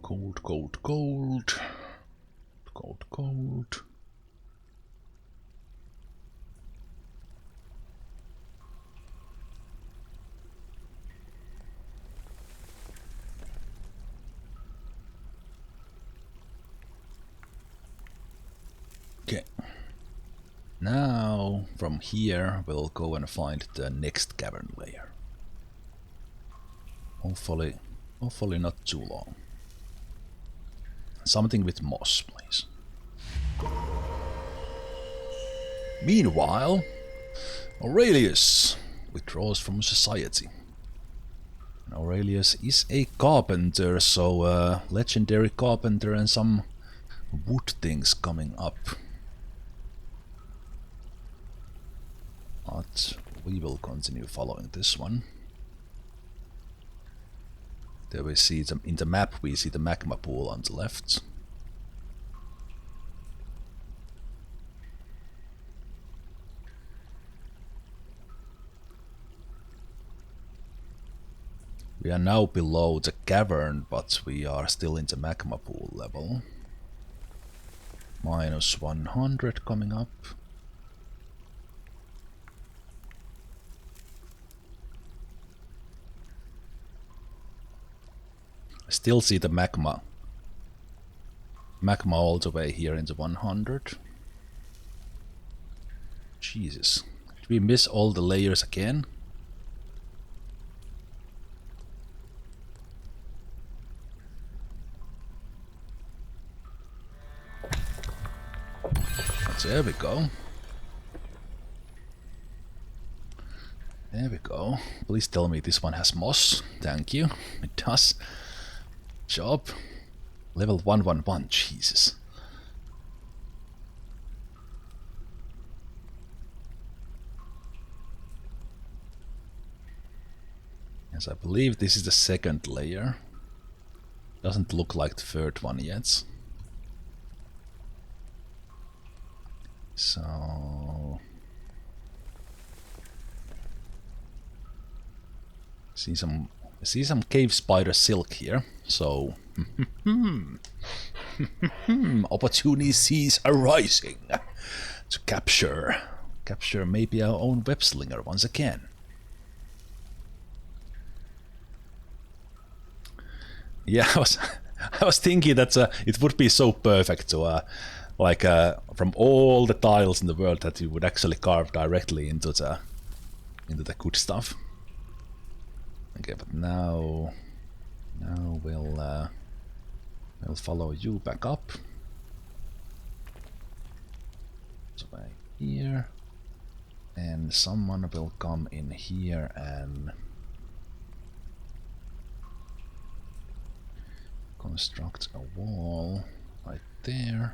Gold, gold, gold. Gold, gold. Okay. Now, from here, we'll go and find the next cavern layer. Hopefully not too long. Something with moss, please. Meanwhile, Aurelius withdraws from society. And Aurelius is a carpenter, so legendary carpenter and some wood things coming up. But we will continue following this one. There we see them in the map, we see the magma pool on the left. We are now below the cavern, but we are still in the magma pool level. Minus 100 coming up. I still see the magma all the way here in the 100. Jesus. Did we miss all the layers again? There we go. There we go. Please tell me this one has moss. Thank you. It does. Job. Level 111. Jesus. Yes, I believe this is the second layer. Doesn't look like the third one yet. So see some cave spider silk here. So opportunities are rising to capture maybe our own web slinger once again. Yeah, I was thinking that it would be so perfect to from all the tiles in the world that you would actually carve directly into the good stuff. Okay, but now we'll follow you back up. So by here, and someone will come in here and construct a wall right there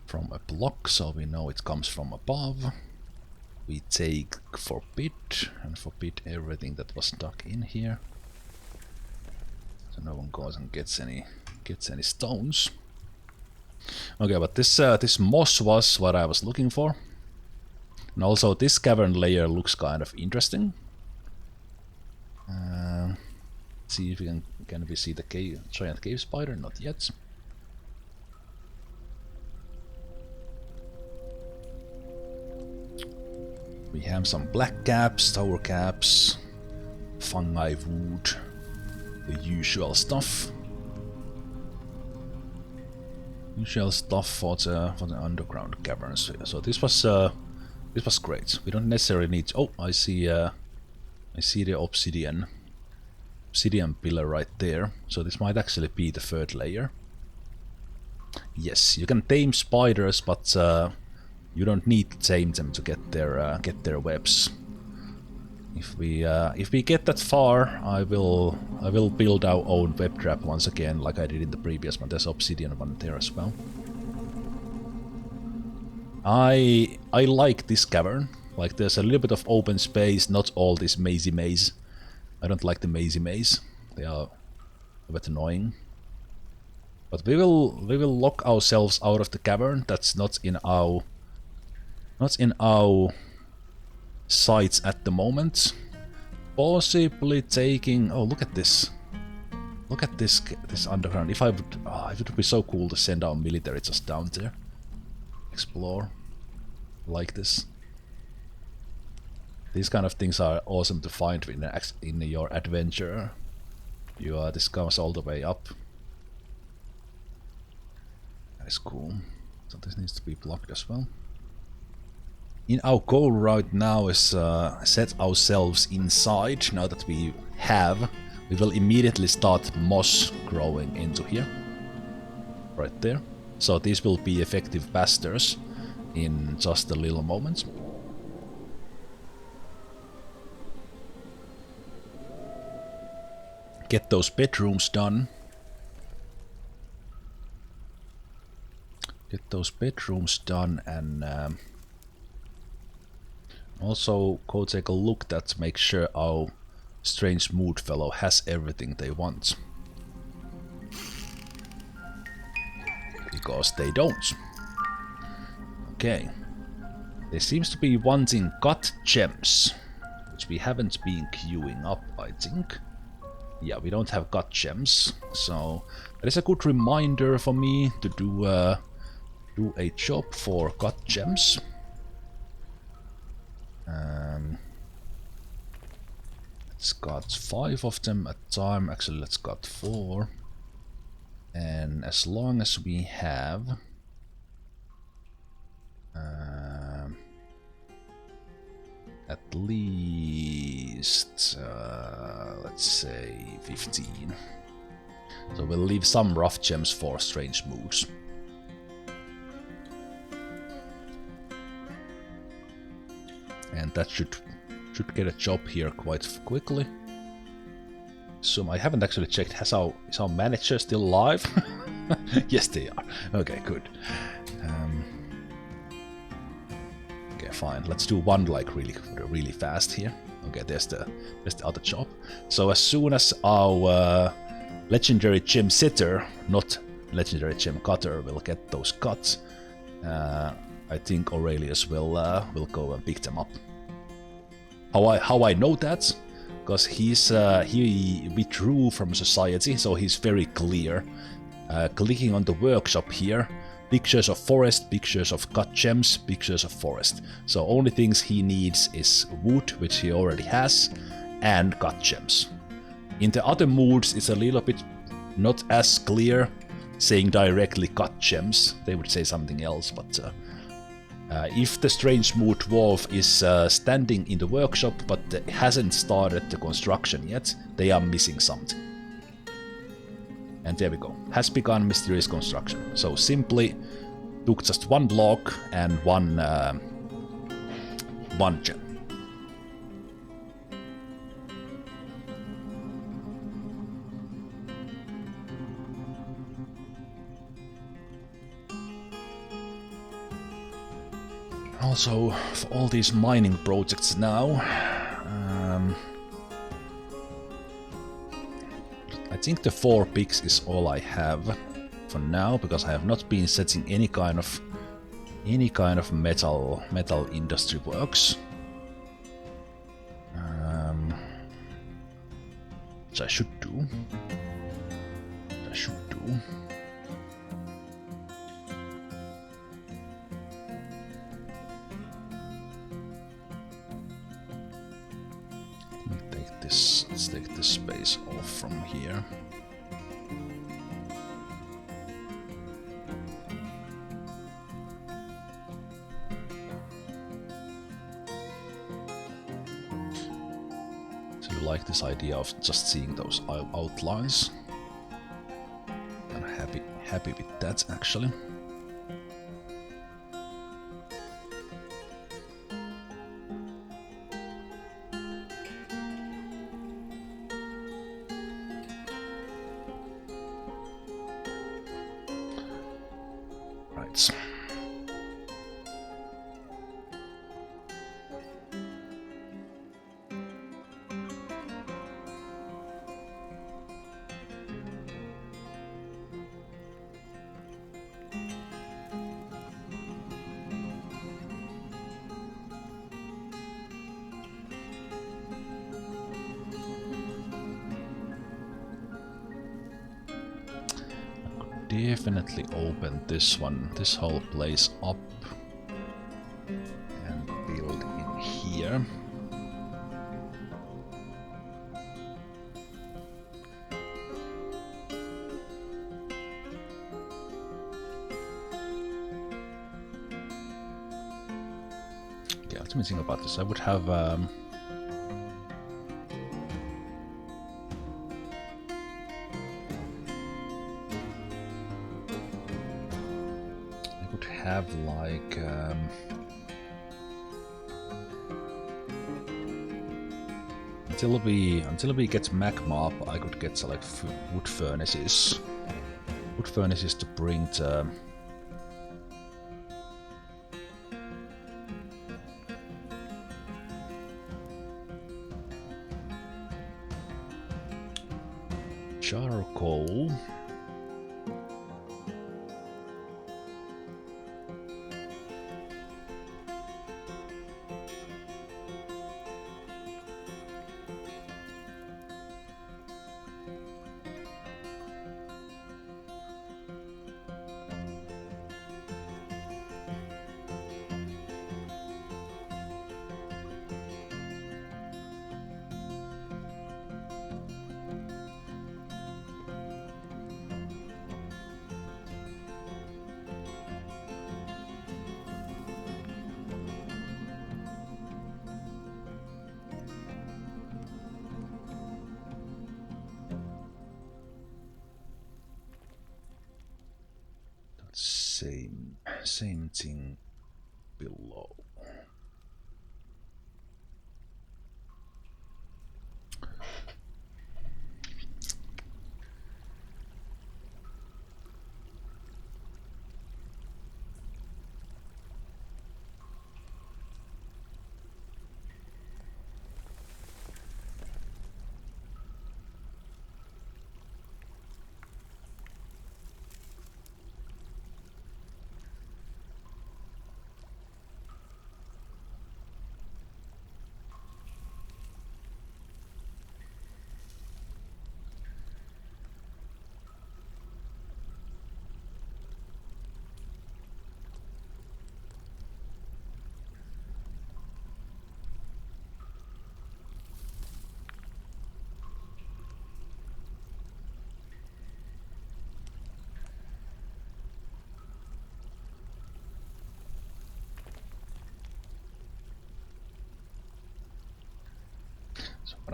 from a block, so we know it comes from above. We take forbid and forbid everything that was stuck in here, so no one goes and gets any stones. Okay, but this moss was what I was looking for, and also this cavern layer looks kind of interesting. See if we can we see the giant cave spider? Not yet. We have some black caps, tower caps, fungi wood, the usual stuff. Usual stuff for the underground caverns. So this was great. We don't necessarily need. Oh, I see the obsidian pillar right there. So this might actually be the third layer. Yes, you can tame spiders, but you don't need to tame them to get their webs. If we get that far, I will build our own web trap once again, like I did in the previous one. There's obsidian one there as well. I like this cavern. Like, there's a little bit of open space, not all this mazy maze. I don't like the mazy maze. They are a bit annoying. But we will lock ourselves out of the cavern. That's not in our sights at the moment. Possibly taking. Oh, look at this! Look at this underground. If I would, it would be so cool to send our military just down there, explore, like this. These kind of things are awesome to find in your adventure. This comes all the way up. That is cool. So this needs to be blocked as well. In our goal right now is set ourselves inside. Now that we will immediately start moss growing into here. Right there. So these will be effective pastures in just a little moment. Get those bedrooms done. Get those bedrooms done, and also go take a look that make sure our strange mood fellow has everything they want. Because they don't. Okay. They seems to be wanting gut gems, which we haven't been queuing up, I think. Yeah, we don't have gut gems, so that is a good reminder for me to do a job for gut gems. Let's got 5 of them at a time. Actually, let's got 4. And as long as we have at least, let's say 15. So we'll leave some rough gems for strange moods. And that should get a job here quite quickly. So I haven't actually checked. Is our manager still alive? Yes, they are. Okay, good. Okay, fine. Let's do one like really fast here. Okay, there's the other job. So as soon as our legendary gem sitter, not legendary gem cutter, will get those cuts, I think Aurelius will go and pick them up. How I know that? Because he withdrew from society, so he's very clear. Clicking on the workshop here, pictures of forest, pictures of cut gems, pictures of forest. So only things he needs is wood, which he already has, and cut gems. In the other moods, it's a little bit not as clear, saying directly cut gems. They would say something else, but if the strange mood dwarf is standing in the workshop but hasn't started the construction yet, they are missing something. And there we go. Has begun mysterious construction. So simply took just one block and one gem. Also, for all these mining projects now, I think the 4 picks is all I have for now, because I have not been setting any kind of metal industry works. Which I should do. Let's take this space off from here. So I like this idea of just seeing those outlines. I'm happy with that actually. Definitely open this whole place up and build in here. Okay, let me think about this. I would have like until we get magma up, I could get like wood furnaces to bring the charcoal. Same thing below.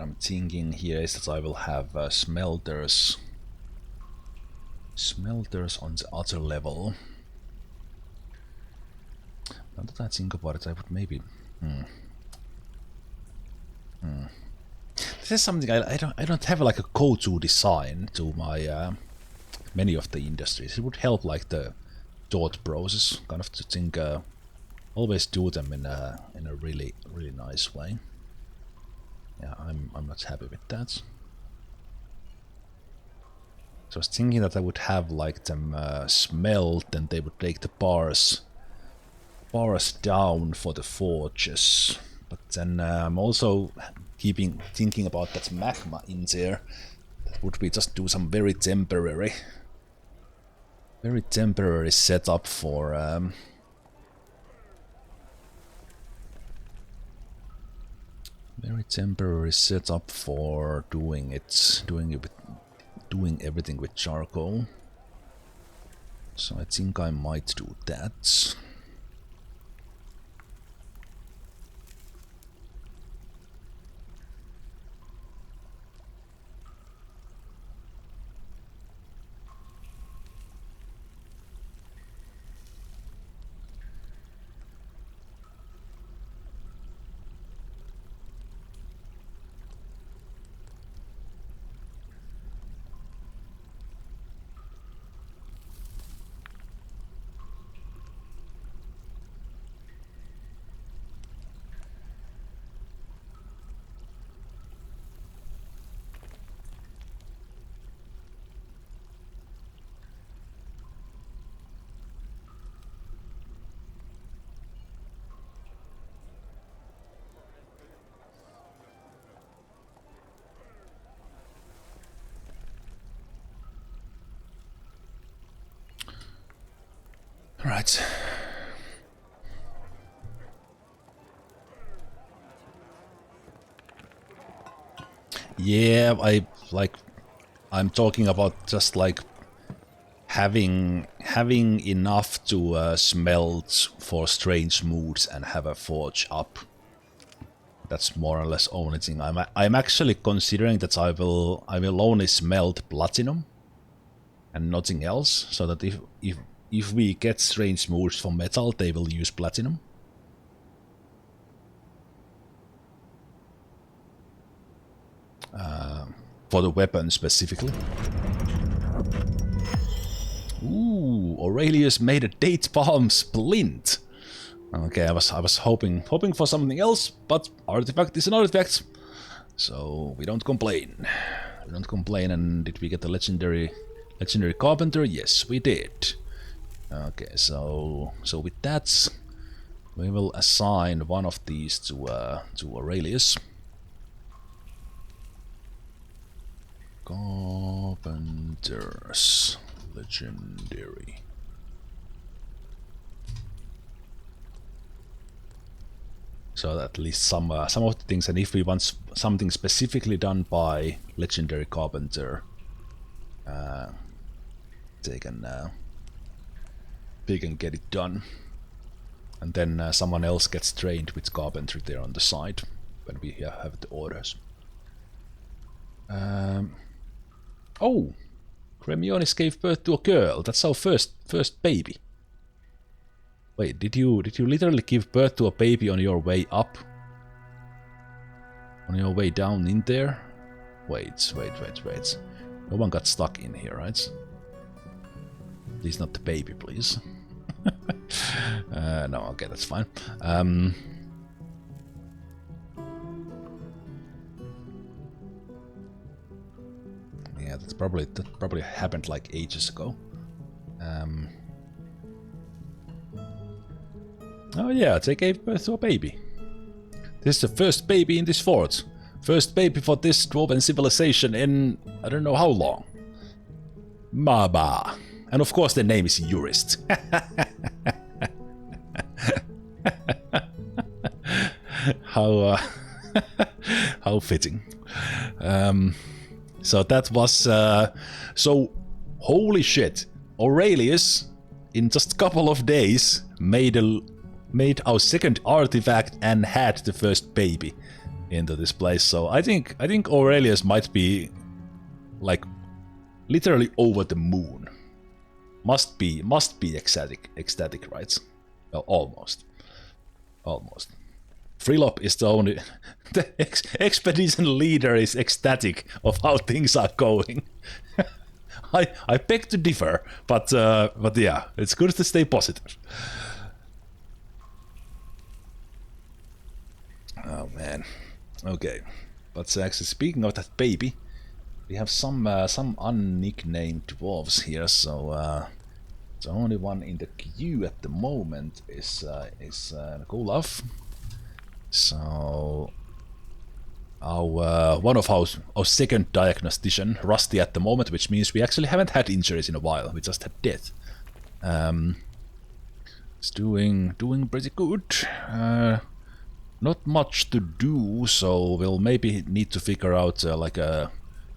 I'm thinking here is that I will have smelters on the other level. Now that I think about it, I would maybe... This is something I don't have like a go-to design to my many of the industries. It would help like the thought process, kind of to think, always do them in a really nice way. Yeah, I'm not happy with that. So I was thinking that I would have like them smelt, and they would take the bars down for the forges. But then I'm also thinking about that magma in there. That would be just do some very temporary setup for doing everything with charcoal. So I think I might do that. Right. Yeah, I'm talking about just like having enough to smelt for strange moods and have a forge up. That's more or less only thing. I'm actually considering that I will only smelt platinum and nothing else, so that if we get strange moods from metal, they will use platinum. For the weapon specifically. Ooh, Aurelius made a date palm splint. Okay, I was hoping for something else, but artifact is an artifact, so we don't complain. We don't complain. And did we get the legendary carpenter? Yes, we did. Okay, so with that, we will assign one of these to Aurelius. Carpenters, legendary. So at least some of the things, and if we want something specifically done by legendary carpenter, they can get it done, and then someone else gets trained with carpentry there on the side when we have the orders. Oh, Cremionis gave birth to a girl. That's our first baby. Wait, did you literally give birth to a baby on your way up? On your way down in there? Wait. No one got stuck in here, right? Please not the baby, please. No, okay, that's fine. Yeah, that probably happened like ages ago. Oh yeah, they gave birth to a baby. This is the first baby in this fort. First baby for this dwarven civilization in I don't know how long. Maba. And of course the name is Jurist. How fitting. So that was so holy shit. Aurelius in just a couple of days made our second artifact and had the first baby. into this place. So I think Aurelius might be like literally over the moon. Must be ecstatic, right? Well, almost. Frilop is the only the expedition leader is ecstatic of how things are going. I beg to differ, but yeah, it's good to stay positive. Oh man, okay. But actually, speaking of that baby, we have some unnicknamed dwarves here. So the only one in the queue at the moment is Olaf. So our one of our second diagnostician, Rusty at the moment, which means we actually haven't had injuries in a while. We just had death. It's doing pretty good. Not much to do, so we'll maybe need to figure out like a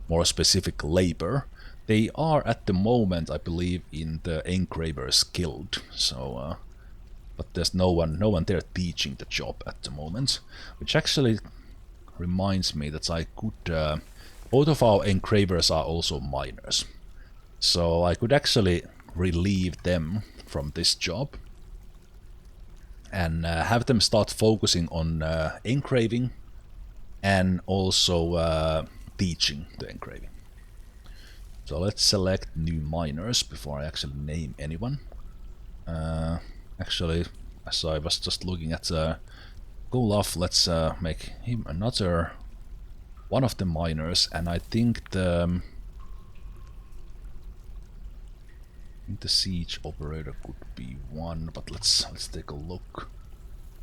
more specific labor. They are at the moment, I believe, in the Engravers Guild. So, but there's no one there teaching the job at the moment, which actually reminds me that I could. Both of our engravers are also miners, so I could actually relieve them from this job and have them start focusing on engraving and also teaching the engraving. So let's select new miners before I actually name anyone. Actually, as I was just looking at Golaf, let's make him another one of the miners, and I think the siege operator could be one, but let's take a look.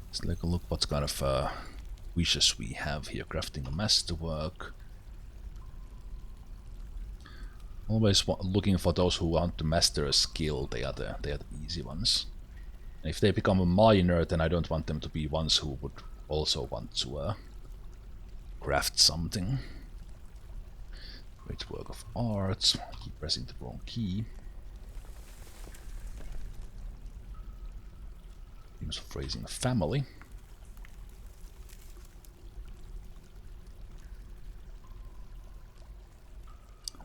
Let's take a look what kind of wishes we have here. Crafting a masterwork. Always looking for those who want to master a skill. They are the easy ones. And if they become a miner, then I don't want them to be ones who would also want to craft something. Great work of art. Keep pressing the wrong key. Themes of raising a family.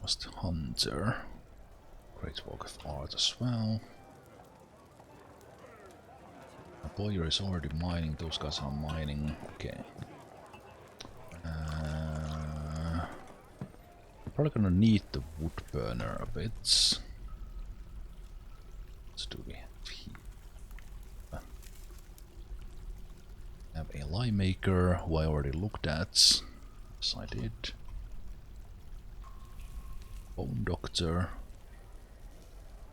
Was the hunter. Great work of art as well. A boyer is already mining, those guys are mining. Okay. Probably gonna need the wood burner a bit. What do we have here? Have a lime maker who I already looked at. Yes, I did. Bone doctor.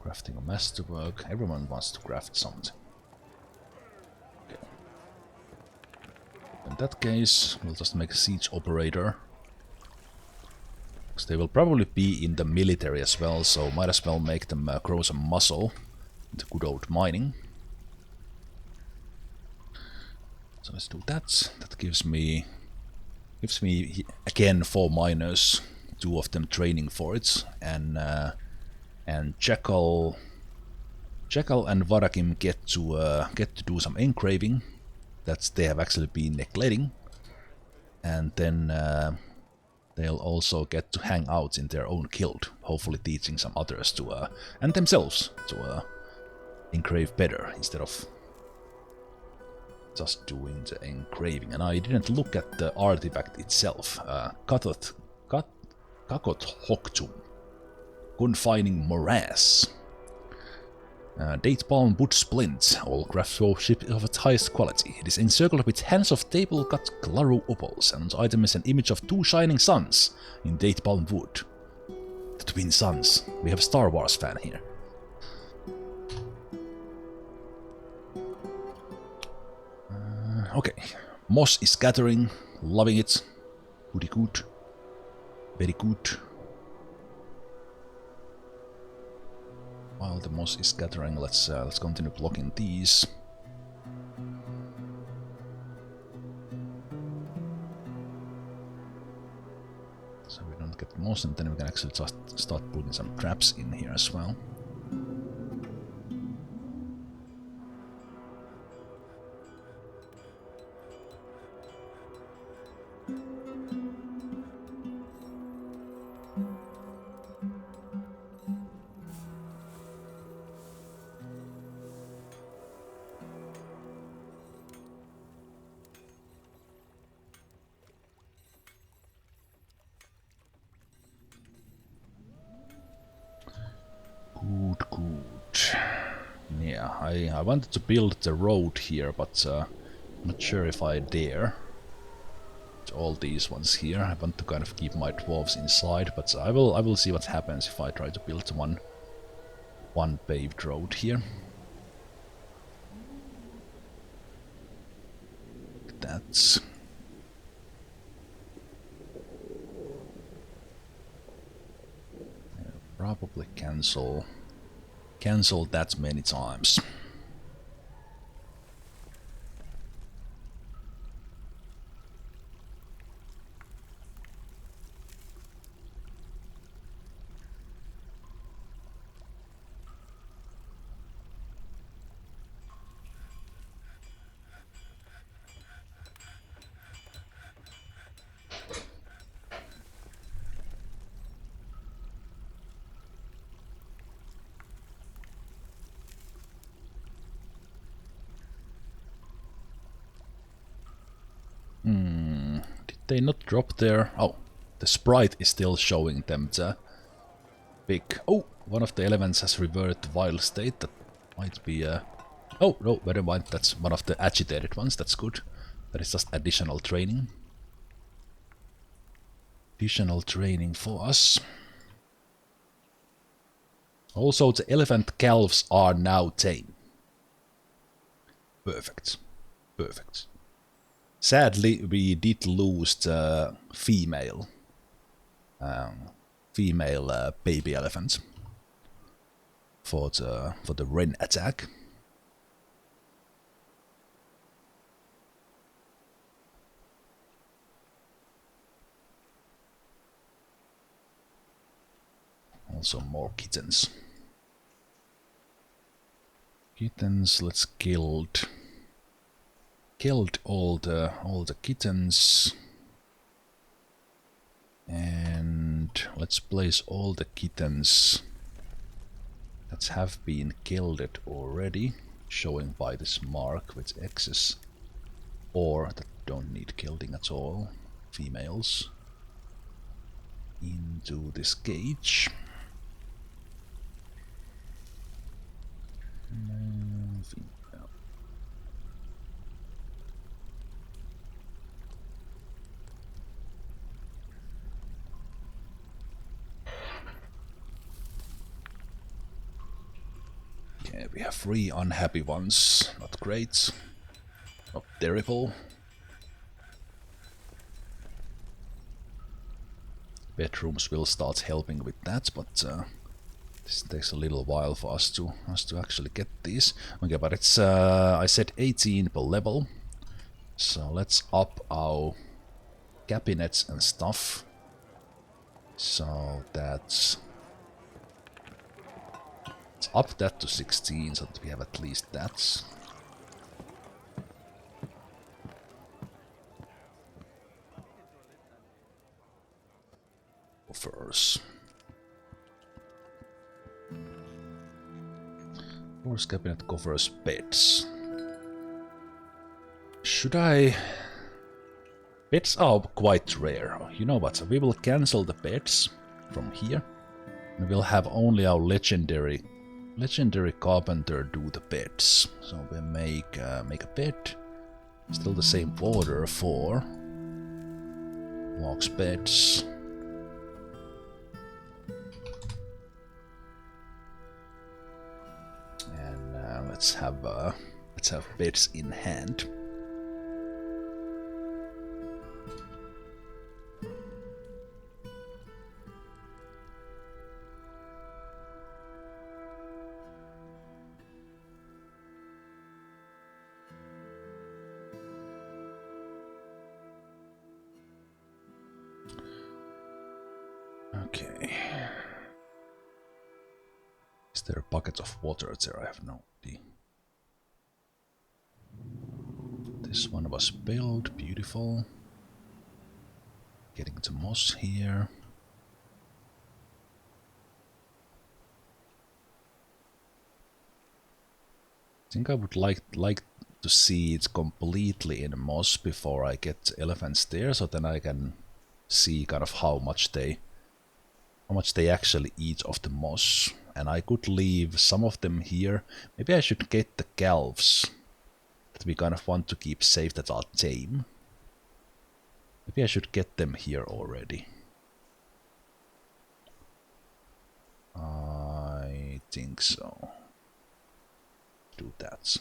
Crafting a masterwork. Everyone wants to craft something. Okay. In that case, we'll just make a siege operator. Because they will probably be in the military as well, so might as well make them grow some muscle into good old mining. So let's do that. That gives me again 4 miners, 2 of them training for it, and Jackal and Varakim get to do some engraving that they have actually been neglecting, and then they'll also get to hang out in their own guild, hopefully teaching some others to and themselves to engrave better instead of just doing the engraving. And I didn't look at the artifact itself. Kakot Hoktum. Confining morass. Date palm wood splint, all craftsmanship of its highest quality. It is encircled with hands of table-cut glaru opals, and the item is an image of 2 shining suns in date palm wood. The twin suns. We have a Star Wars fan here. Okay, moss is gathering, loving it. Goody good. Very good. While the moss is gathering, let's continue blocking these. So we don't get moss, and then we can actually just start putting some traps in here as well. I wanted to build the road here, but I'm not sure if I dare. All these ones here. I want to kind of keep my dwarves inside, but I will see what happens if I try to build one paved road here. That's probably cancel that many times. Did they not drop there? Oh, the sprite is still showing them the big... Oh, one of the elements has reverted to wild state. That might be a... Oh, no, never mind. That's one of the agitated ones. That's good. That is just additional training. Additional training for us. Also, the elephant calves are now tame. Perfect. Perfect. Sadly, we did lose the female baby elephant for the Ren attack. Also more kittens. Kittens, let's killed all the kittens. And let's place all the kittens that have been killed already, showing by this mark with X's, or that don't need killing at all, females, into this cage. Okay, we have 3 unhappy ones. Not great. Not terrible. Bedrooms will start helping with that, but this takes a little while for us to actually get these. Okay, but it's I said 18 per level, so let's up our cabinets and stuff. So let's up that to 16, so that we have at least that. First. Force cabinet covers beds. Should I... Beds are quite rare. You know what, we will cancel the beds from here. And we'll have only our legendary carpenter do the beds. So we make a bed. Still the same order for logs beds. Let's have beds in hand. Okay. Is there a bucket of water there? I have no idea. This one was built, beautiful. Getting to moss here. I think I would like to see it completely in moss before I get elephants there, so then I can see kind of how much they actually eat of the moss. and I could leave some of them here. Maybe I should get the calves that we kind of want to keep safe that are tame. Maybe I should get them here already. I think so. Do that.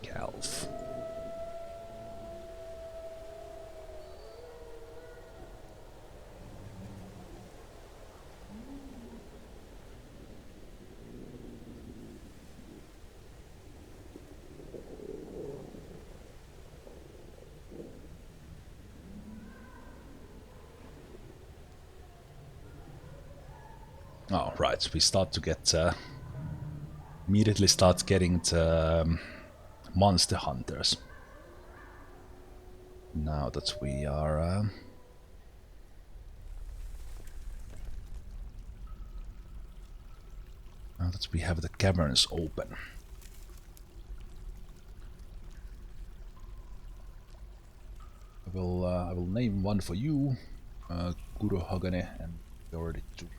Calf. Oh, right, we start to get, immediately start getting the monster hunters. Now that we are, now that we have the caverns open. I will name one for you, Kurohagane, and we already took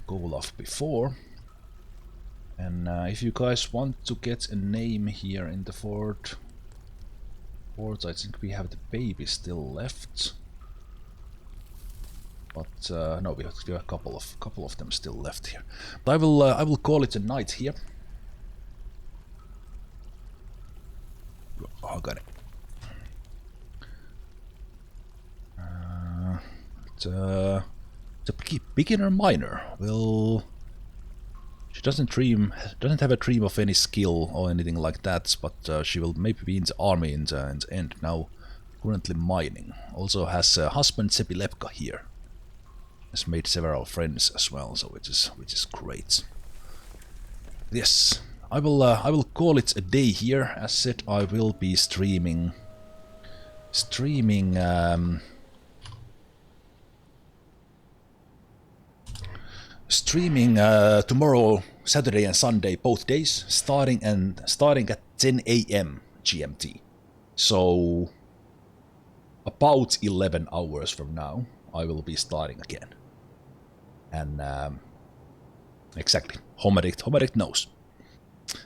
Zemalf before. And if you guys want to get a name here in the fort, I think we have the baby still left. But no, we have a couple of them still left here. But I will call it a night here. Oh, got it. The beginner miner will. She doesn't have a dream of any skill or anything like that, but she will maybe be in the army in the end. Now, currently mining. Also has a husband Zemalf here. Has made several friends as well, so which is great. Yes, I will call it a day here. As said, I will be streaming tomorrow, Saturday and Sunday, both days, starting at 10 AM GMT. So about 11 hours from now, I will be starting again. And exactly, Homeric knows.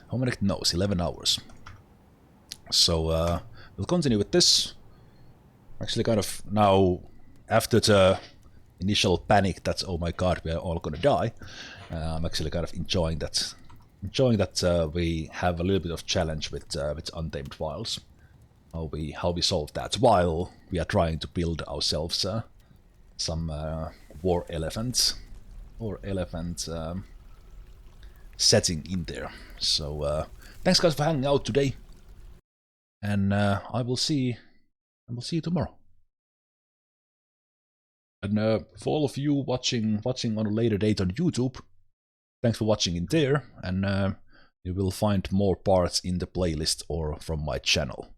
Homeric knows, 11 hours. So we'll continue with this. Actually, kind of now, after the initial panic that, oh my god, we are all gonna die, I'm actually kind of enjoying that we have a little bit of challenge with Untamed Wilds. How we solve that while we are trying to build ourselves some war elephant setting in there. So thanks guys for hanging out today, and I will see you tomorrow. And for all of you watching on a later date on YouTube, thanks for watching in there, and you will find more parts in the playlist or from my channel.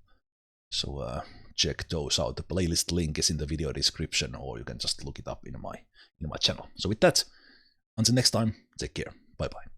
So check those out. The playlist link is in the video description, or you can just look it up in my channel. So with that, until next time, take care. Bye bye.